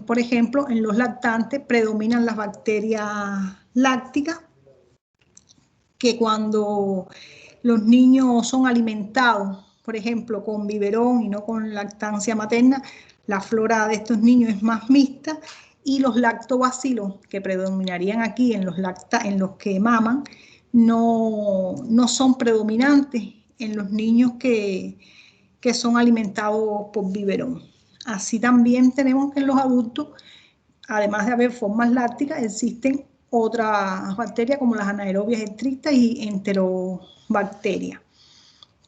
por ejemplo, en los lactantes predominan las bacterias lácticas, que cuando los niños son alimentados, por ejemplo, con biberón y no con lactancia materna, la flora de estos niños es más mixta, y los lactobacilos que predominarían aquí en los que maman no son predominantes en los niños que son alimentados por biberón. Así también tenemos que en los adultos, además de haber formas lácticas, existen otras bacterias como las anaerobias estrictas y enterobacterias,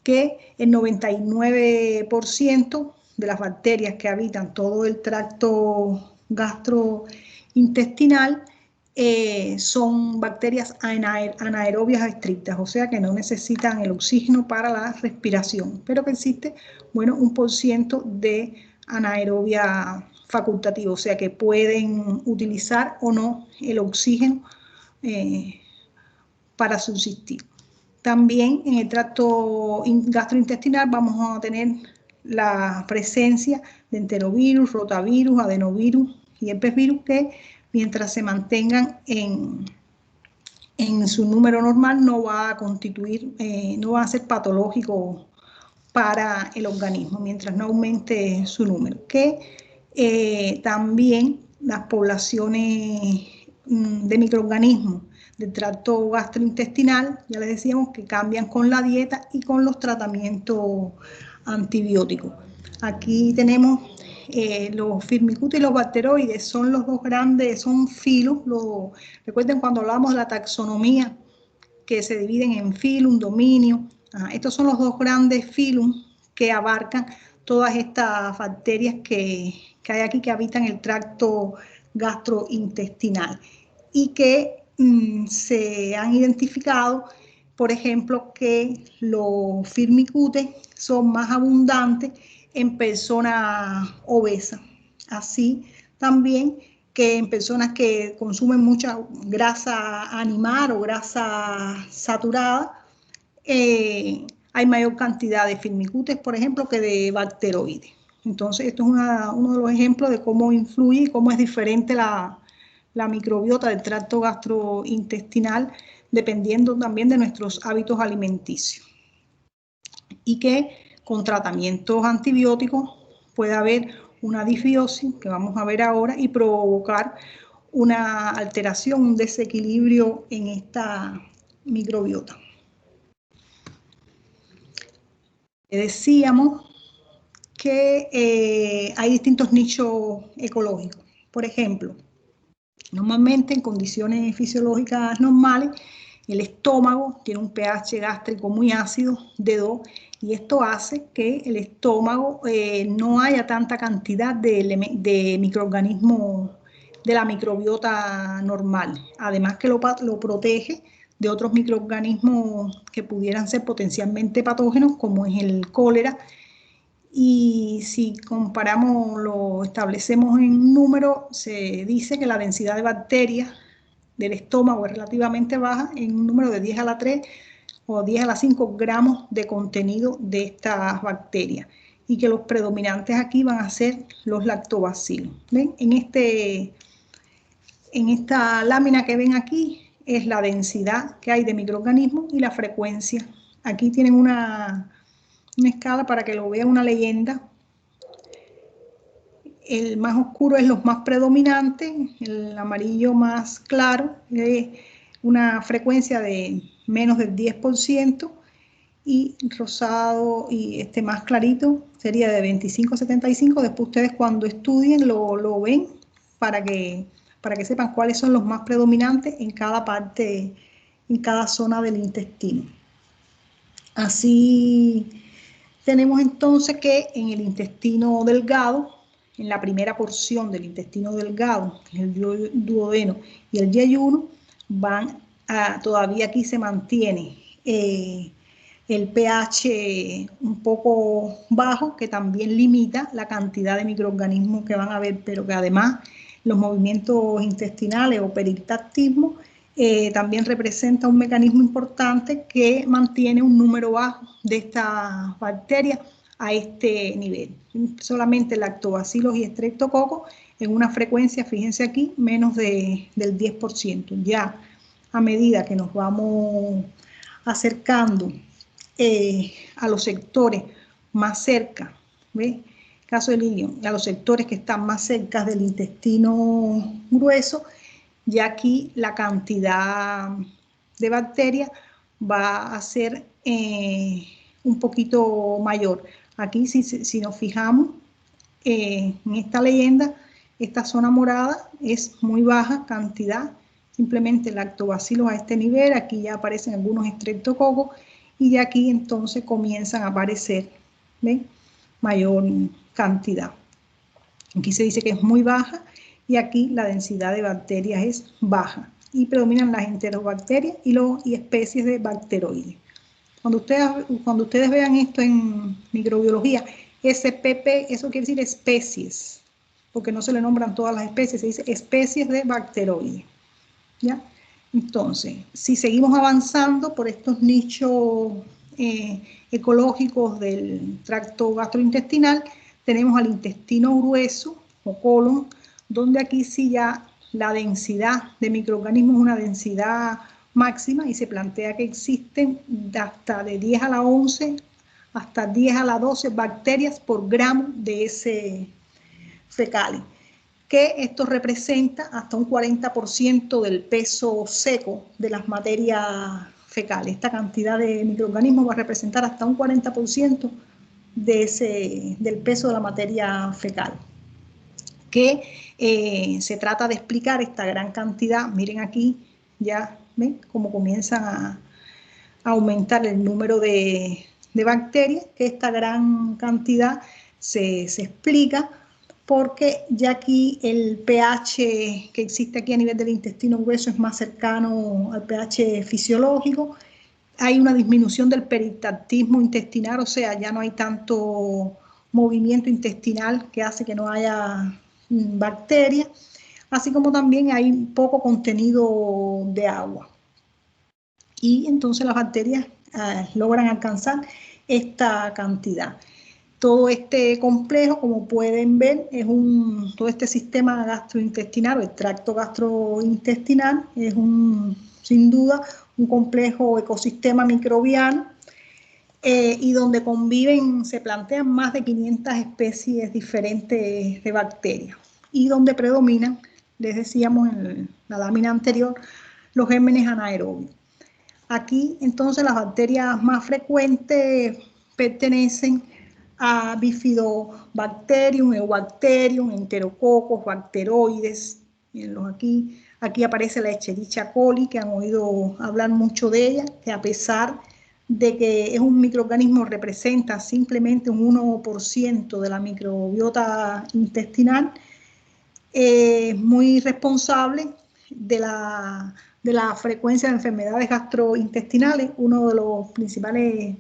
que el 99% de las bacterias que habitan todo el tracto gastrointestinal son bacterias anaerobias estrictas, o sea que no necesitan el oxígeno para la respiración, pero que existe, bueno, 1% de anaerobia facultativa, o sea que pueden utilizar o no el oxígeno para subsistir. También en el tracto gastrointestinal vamos a tener la presencia de enterovirus, rotavirus, adenovirus y herpesvirus, que mientras se mantengan en su número normal no va a constituir, no va a ser patológico para el organismo, mientras no aumente su número. Que también las poblaciones de microorganismos del tracto gastrointestinal, ya les decíamos que cambian con la dieta y con los tratamientos antibióticos. Aquí tenemos los firmicutes y los bacteroides, son los dos grandes, son filos. Recuerden cuando hablamos de la taxonomía, que se dividen en filum, dominio. Estos son los dos grandes filum que abarcan todas estas bacterias que hay aquí, que habitan el tracto gastrointestinal, y que se han identificado, por ejemplo, que los firmicutes son más abundantes en personas obesas. Así también que en personas que consumen mucha grasa animal o grasa saturada, hay mayor cantidad de firmicutes, por ejemplo, que de bacteroides. Entonces, esto es uno de los ejemplos de cómo influye y cómo es diferente la microbiota del tracto gastrointestinal, dependiendo también de nuestros hábitos alimenticios. Y que con tratamientos antibióticos puede haber una disbiosis, que vamos a ver ahora, y provocar una alteración, un desequilibrio en esta microbiota. Decíamos que hay distintos nichos ecológicos. Por ejemplo, normalmente en condiciones fisiológicas normales, el estómago tiene un pH gástrico muy ácido de 2, y esto hace que el estómago no haya tanta cantidad de microorganismos de la microbiota normal. Además que lo protege de otros microorganismos que pudieran ser potencialmente patógenos, como es el cólera. Y si comparamos, lo establecemos en número, se dice que la densidad de bacterias del estómago es relativamente baja, en un número de 10 a la 3 o 10 a la 5 gramos de contenido de estas bacterias, y que los predominantes aquí van a ser los lactobacilos. ¿Ven? En esta lámina que ven aquí es la densidad que hay de microorganismos y la frecuencia. Aquí tienen una escala para que lo vean, una leyenda. El más oscuro es los más predominantes, el amarillo más claro es una frecuencia de menos del 10%, y rosado y este más clarito sería de 25 a 75. Después ustedes cuando estudien lo ven para que sepan cuáles son los más predominantes en cada parte, en cada zona del intestino. Así tenemos entonces que en el intestino delgado, en la primera porción del intestino delgado, que es el duodeno y el yeyuno, van todavía aquí se mantiene el pH un poco bajo, que también limita la cantidad de microorganismos que van a haber, pero que además los movimientos intestinales o peristaltismo también representa un mecanismo importante que mantiene un número bajo de estas bacterias a este nivel. Solamente lactobacilos y estreptococos en una frecuencia, fíjense aquí, menos del 10%. Ya a medida que nos vamos acercando a los sectores más cerca, ¿ves? Caso del ilion, a los sectores que están más cerca del intestino grueso, ya aquí la cantidad de bacterias va a ser un poquito mayor. Aquí si nos fijamos en esta leyenda, esta zona morada es muy baja cantidad, simplemente lactobacilos a este nivel, aquí ya aparecen algunos estreptococos y de aquí entonces comienzan a aparecer, ¿ven? Mayor cantidad. Aquí se dice que es muy baja y aquí la densidad de bacterias es baja y predominan las enterobacterias y especies de bacteroides. Cuando ustedes vean esto en microbiología, SPP, eso quiere decir especies, porque no se le nombran todas las especies, se dice especies de bacteroides, ¿ya? Entonces, si seguimos avanzando por estos nichos ecológicos del tracto gastrointestinal, tenemos al intestino grueso o colon, donde aquí sí ya la densidad de microorganismos es una densidad máxima y se plantea que existen hasta de 10 a la 11 hasta 10 a la 12 bacterias por gramo de ese fecal, que esto representa hasta un 40% del peso seco de las materias fecales. Esta cantidad de microorganismos va a representar hasta un 40% del peso de la materia fecal. Que se trata de explicar esta gran cantidad. Miren aquí, ya ven cómo comienzan a aumentar el número de bacterias, que esta gran cantidad se explica porque ya aquí el pH que existe aquí a nivel del intestino grueso es más cercano al pH fisiológico. Hay una disminución del peristaltismo intestinal, o sea, ya no hay tanto movimiento intestinal que hace que no haya bacterias, así como también hay poco contenido de agua. Y entonces las bacterias logran alcanzar esta cantidad. Todo este complejo, como pueden ver, es todo este sistema gastrointestinal o el tracto gastrointestinal es sin duda un complejo ecosistema microbiano y donde conviven, se plantean más de 500 especies diferentes de bacterias y donde predominan, les decíamos en la lámina anterior, los gérmenes anaerobios. Aquí entonces las bacterias más frecuentes pertenecen a Bifidobacterium, Eubacterium, Enterococos, bacteroides. Mírenlos aquí. Aquí aparece la Escherichia coli, que han oído hablar mucho de ella, que a pesar de que es un microorganismo, representa simplemente un 1% de la microbiota intestinal, es muy responsable de la frecuencia de enfermedades gastrointestinales. Uno de los principales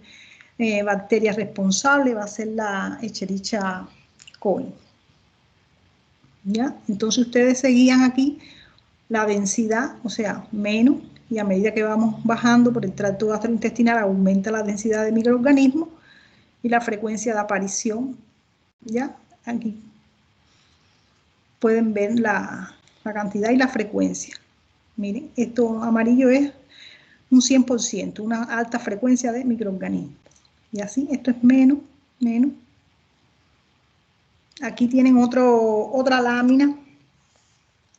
bacterias responsables va a ser la Escherichia coli. ¿Ya? Entonces ustedes seguían aquí la densidad, o sea, menos, y a medida que vamos bajando por el tracto gastrointestinal aumenta la densidad de microorganismos y la frecuencia de aparición. ¿Ya? Aquí pueden ver la cantidad y la frecuencia. Miren, esto amarillo es un 100%, una alta frecuencia de microorganismos. Y así, esto es menos. Aquí tienen otra lámina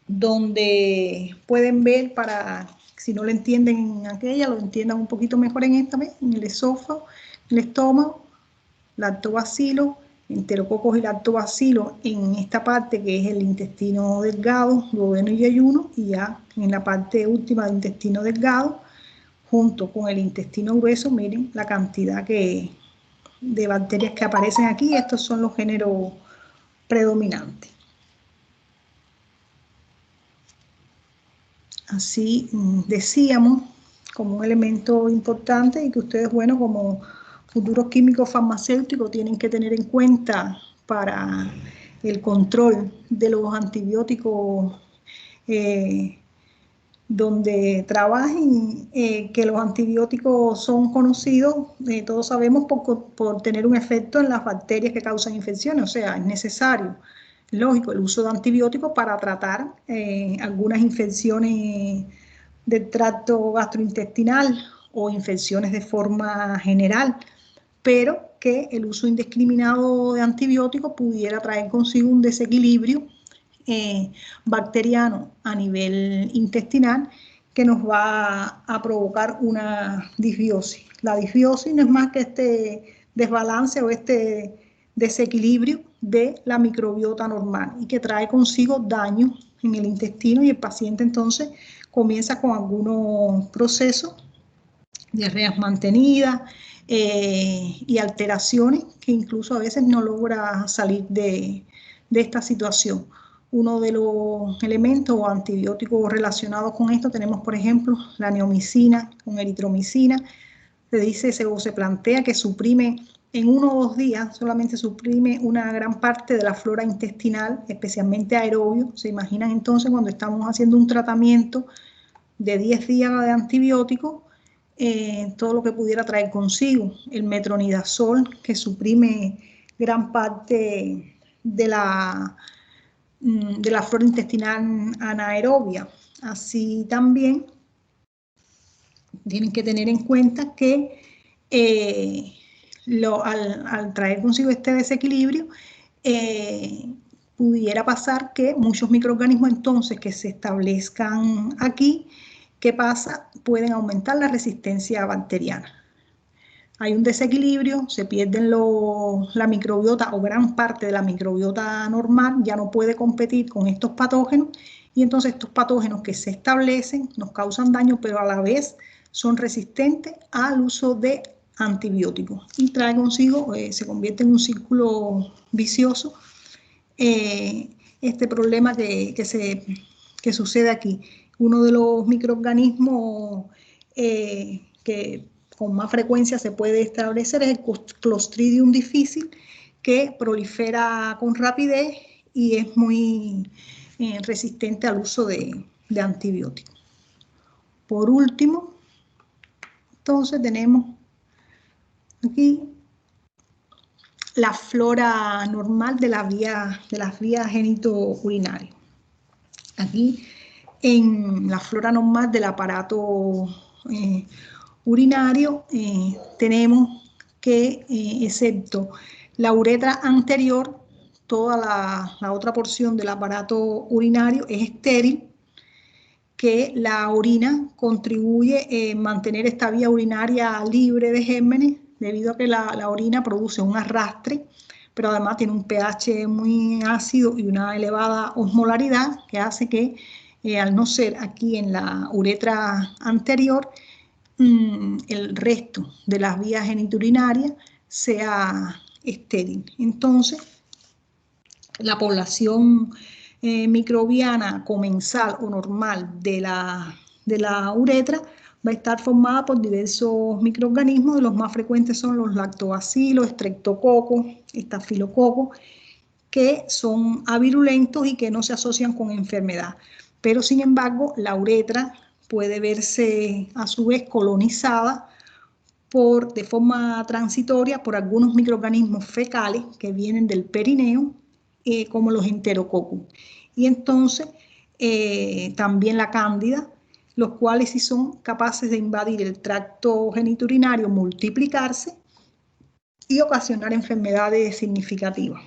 donde pueden ver, para si no lo entienden en aquella, lo entiendan un poquito mejor en esta vez, en el esófago, el estómago, lactobacilo, enterococos y lactobacilo en esta parte que es el intestino delgado, duodeno y yeyuno, y ya en la parte última del intestino delgado, junto con el intestino grueso, miren la cantidad de bacterias que aparecen aquí. Estos son los géneros predominantes. Así decíamos, como un elemento importante y que ustedes, bueno, como futuros químicos farmacéuticos tienen que tener en cuenta para el control de los antibióticos donde trabajen, que los antibióticos son conocidos, todos sabemos, por tener un efecto en las bacterias que causan infecciones, o sea, es necesario, lógico, el uso de antibióticos para tratar algunas infecciones del tracto gastrointestinal o infecciones de forma general, pero que el uso indiscriminado de antibióticos pudiera traer consigo un desequilibrio bacteriano a nivel intestinal que nos va a provocar una disbiosis. La disbiosis no es más que este desbalance o este desequilibrio de la microbiota normal y que trae consigo daño en el intestino, y el paciente entonces comienza con algunos procesos, diarreas mantenidas y alteraciones que incluso a veces no logra salir de esta situación. Uno de los elementos o antibióticos relacionados con esto tenemos, por ejemplo, la neomicina con eritromicina. Se dice o se plantea que suprime en 1 o 2 días, solamente suprime una gran parte de la flora intestinal, especialmente aerobio. Se imaginan entonces cuando estamos haciendo un tratamiento de 10 días de antibiótico, todo lo que pudiera traer consigo. El metronidazol, que suprime gran parte de la flora intestinal anaerobia. Así también tienen que tener en cuenta que al traer consigo este desequilibrio, pudiera pasar que muchos microorganismos entonces que se establezcan aquí, ¿qué pasa? Pueden aumentar la resistencia bacteriana. Hay un desequilibrio, se pierden la microbiota o gran parte de la microbiota normal, ya no puede competir con estos patógenos, y entonces estos patógenos que se establecen nos causan daño, pero a la vez son resistentes al uso de antibióticos y trae consigo, se convierte en un círculo vicioso, este problema que sucede aquí. Uno de los microorganismos que con más frecuencia se puede establecer es el Clostridium difficile, que prolifera con rapidez y es muy resistente al uso de antibióticos. Por último, entonces tenemos aquí la flora normal de las vías genitourinarias. Aquí en la flora normal del aparato urinario tenemos que, excepto la uretra anterior, toda la otra porción del aparato urinario es estéril, que la orina contribuye en mantener esta vía urinaria libre de gérmenes, debido a que la orina produce un arrastre, pero además tiene un pH muy ácido y una elevada osmolaridad que hace que, al no ser aquí en la uretra anterior, el resto de las vías genitourinarias sea estéril. Entonces, la población microbiana comensal o normal de la uretra va a estar formada por diversos microorganismos. De los más frecuentes son los lactobacilos, estreptococos, estafilococos, que son avirulentos y que no se asocian con enfermedad. Pero sin embargo, la uretra puede verse a su vez colonizada de forma transitoria por algunos microorganismos fecales que vienen del perineo, como los enterococos. Y entonces también la cándida, los cuales sí son capaces de invadir el tracto genitourinario, multiplicarse y ocasionar enfermedades significativas.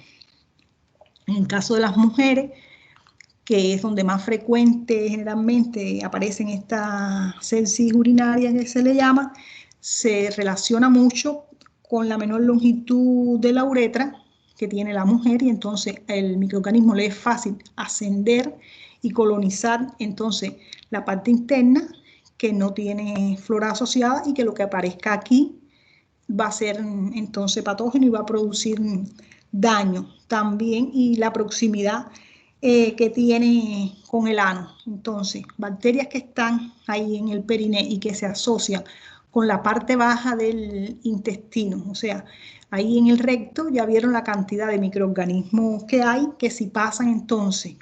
En el caso de las mujeres, que es donde más frecuente generalmente aparecen estas sepsis urinarias que se le llama, se relaciona mucho con la menor longitud de la uretra que tiene la mujer, y entonces el microorganismo le es fácil ascender y colonizar entonces la parte interna, que no tiene flora asociada, y que lo que aparezca aquí va a ser entonces patógeno y va a producir daño también. Y la proximidad que tiene con el ano. Entonces, bacterias que están ahí en el periné y que se asocian con la parte baja del intestino, o sea, ahí en el recto ya vieron la cantidad de microorganismos que hay, que si pasan entonces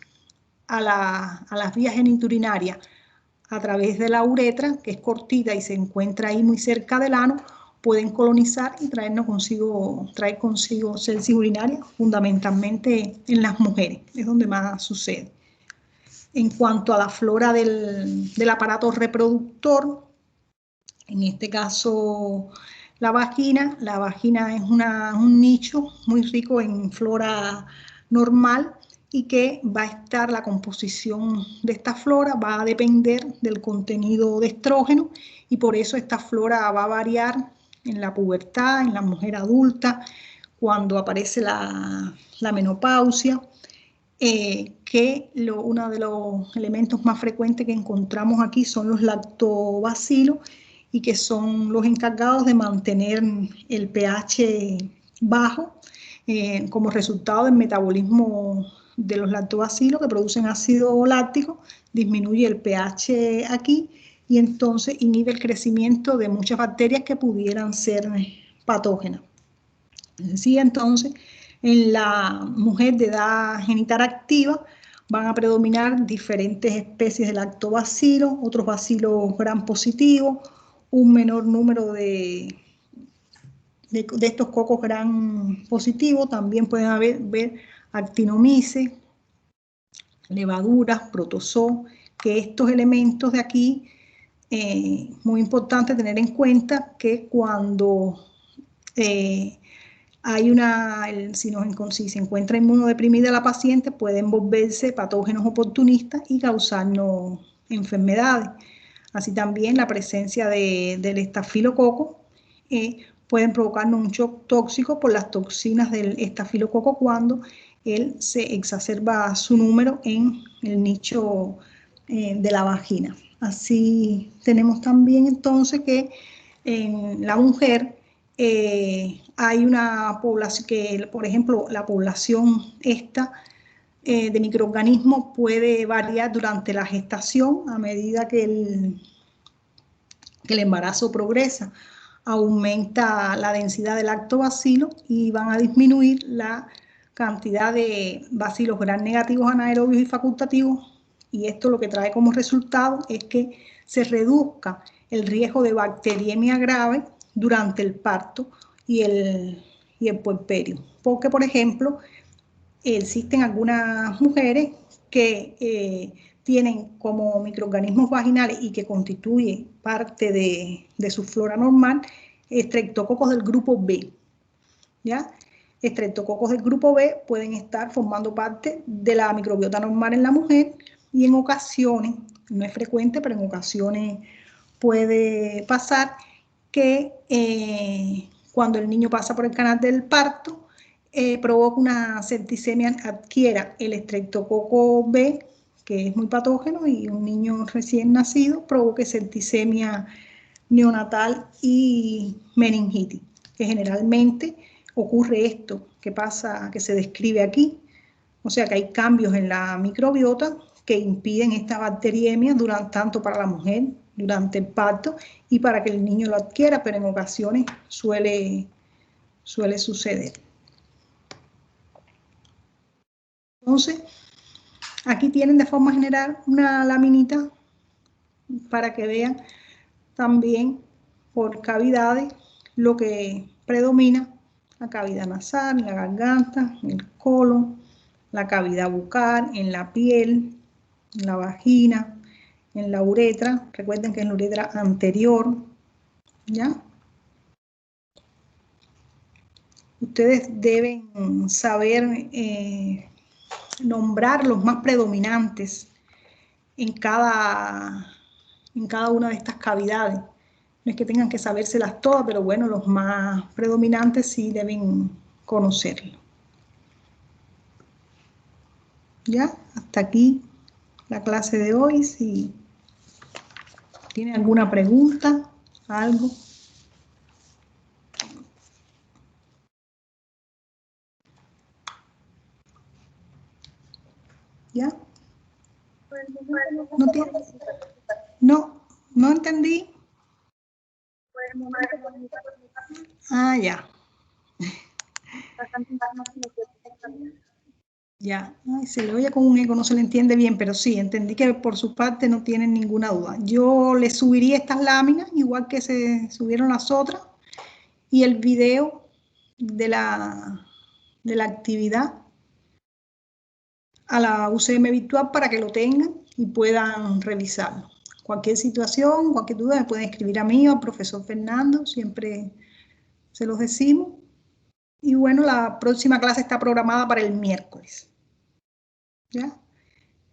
a las vías geniturinarias a través de la uretra, que es cortita y se encuentra ahí muy cerca del ano, pueden colonizar y traer consigo sepsis urinaria, fundamentalmente en las mujeres, es donde más sucede. En cuanto a la flora del aparato reproductor, en este caso la vagina es un nicho muy rico en flora normal y que va a estar, la composición de esta flora va a depender del contenido de estrógeno y por eso esta flora va a variar en la pubertad, en la mujer adulta, cuando aparece la menopausia, uno de los elementos más frecuentes que encontramos aquí son los lactobacilos y que son los encargados de mantener el pH bajo como resultado del metabolismo de los lactobacilos que producen ácido láctico, disminuye el pH aquí y entonces inhibe el crecimiento de muchas bacterias que pudieran ser patógenas. Sí, entonces, en la mujer de edad genital activa van a predominar diferentes especies de lactobacilos, otros bacilos gram positivos, un menor número de estos cocos gram positivos. También pueden ver actinomyces, levaduras, protozoo, que estos elementos de aquí, muy importante tener en cuenta que cuando si se encuentra inmunodeprimida la paciente, pueden volverse patógenos oportunistas y causarnos enfermedades. Así también la presencia del estafilococo pueden provocarnos un shock tóxico por las toxinas del estafilococo cuando él se exacerba su número en el nicho de la vagina. Así tenemos también entonces que en la mujer hay una población que, por ejemplo, la población esta de microorganismos puede variar durante la gestación a medida que el embarazo progresa. Aumenta la densidad de lactobacilos y van a disminuir la cantidad de bacilos gram negativos anaerobios y facultativos, y esto lo que trae como resultado es que se reduzca el riesgo de bacteriemia grave durante el parto y el puerperio. Porque, por ejemplo, existen algunas mujeres que tienen como microorganismos vaginales y que constituyen parte de su flora normal estreptococos del grupo B, ¿ya? Estreptococos del grupo B pueden estar formando parte de la microbiota normal en la mujer y en ocasiones, no es frecuente, pero en ocasiones puede pasar que cuando el niño pasa por el canal del parto, provoca una septicemia, adquiera el estreptococo B, que es muy patógeno, y un niño recién nacido provoque septicemia neonatal y meningitis, que generalmente ocurre esto que pasa, que se describe aquí, o sea que hay cambios en la microbiota que impiden esta bacteriemia tanto para la mujer durante el parto y para que el niño lo adquiera, pero en ocasiones suele suceder. Entonces, aquí tienen de forma general una laminita para que vean también por cavidades lo que predomina: la cavidad nasal, en la garganta, en el colon, la cavidad bucal, en la piel, en la vagina, en la uretra. Recuerden que en la uretra anterior, ¿ya? Ustedes deben saber nombrar los más predominantes en cada una de estas cavidades. No es que tengan que sabérselas todas, pero bueno, los más predominantes sí deben conocerlo. Ya, hasta aquí la clase de hoy. Si tienen alguna pregunta, algo. ¿Ya? ¿No tiene? No entendí. Ah, ya. Ya, ay, se le oye con un eco, no se le entiende bien, pero sí, entendí que por su parte no tienen ninguna duda. Yo le subiría estas láminas, igual que se subieron las otras, y el video de la actividad a la UCM virtual para que lo tengan y puedan revisarlo. Cualquier situación, cualquier duda, me pueden escribir a mí o al profesor Fernando, siempre se los decimos. Y bueno, la próxima clase está programada para el miércoles. ¿Ya?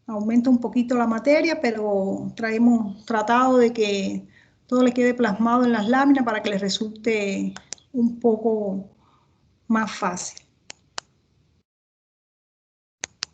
Aumenta un poquito la materia, pero hemos tratado de que todo le quede plasmado en las láminas para que les resulte un poco más fácil.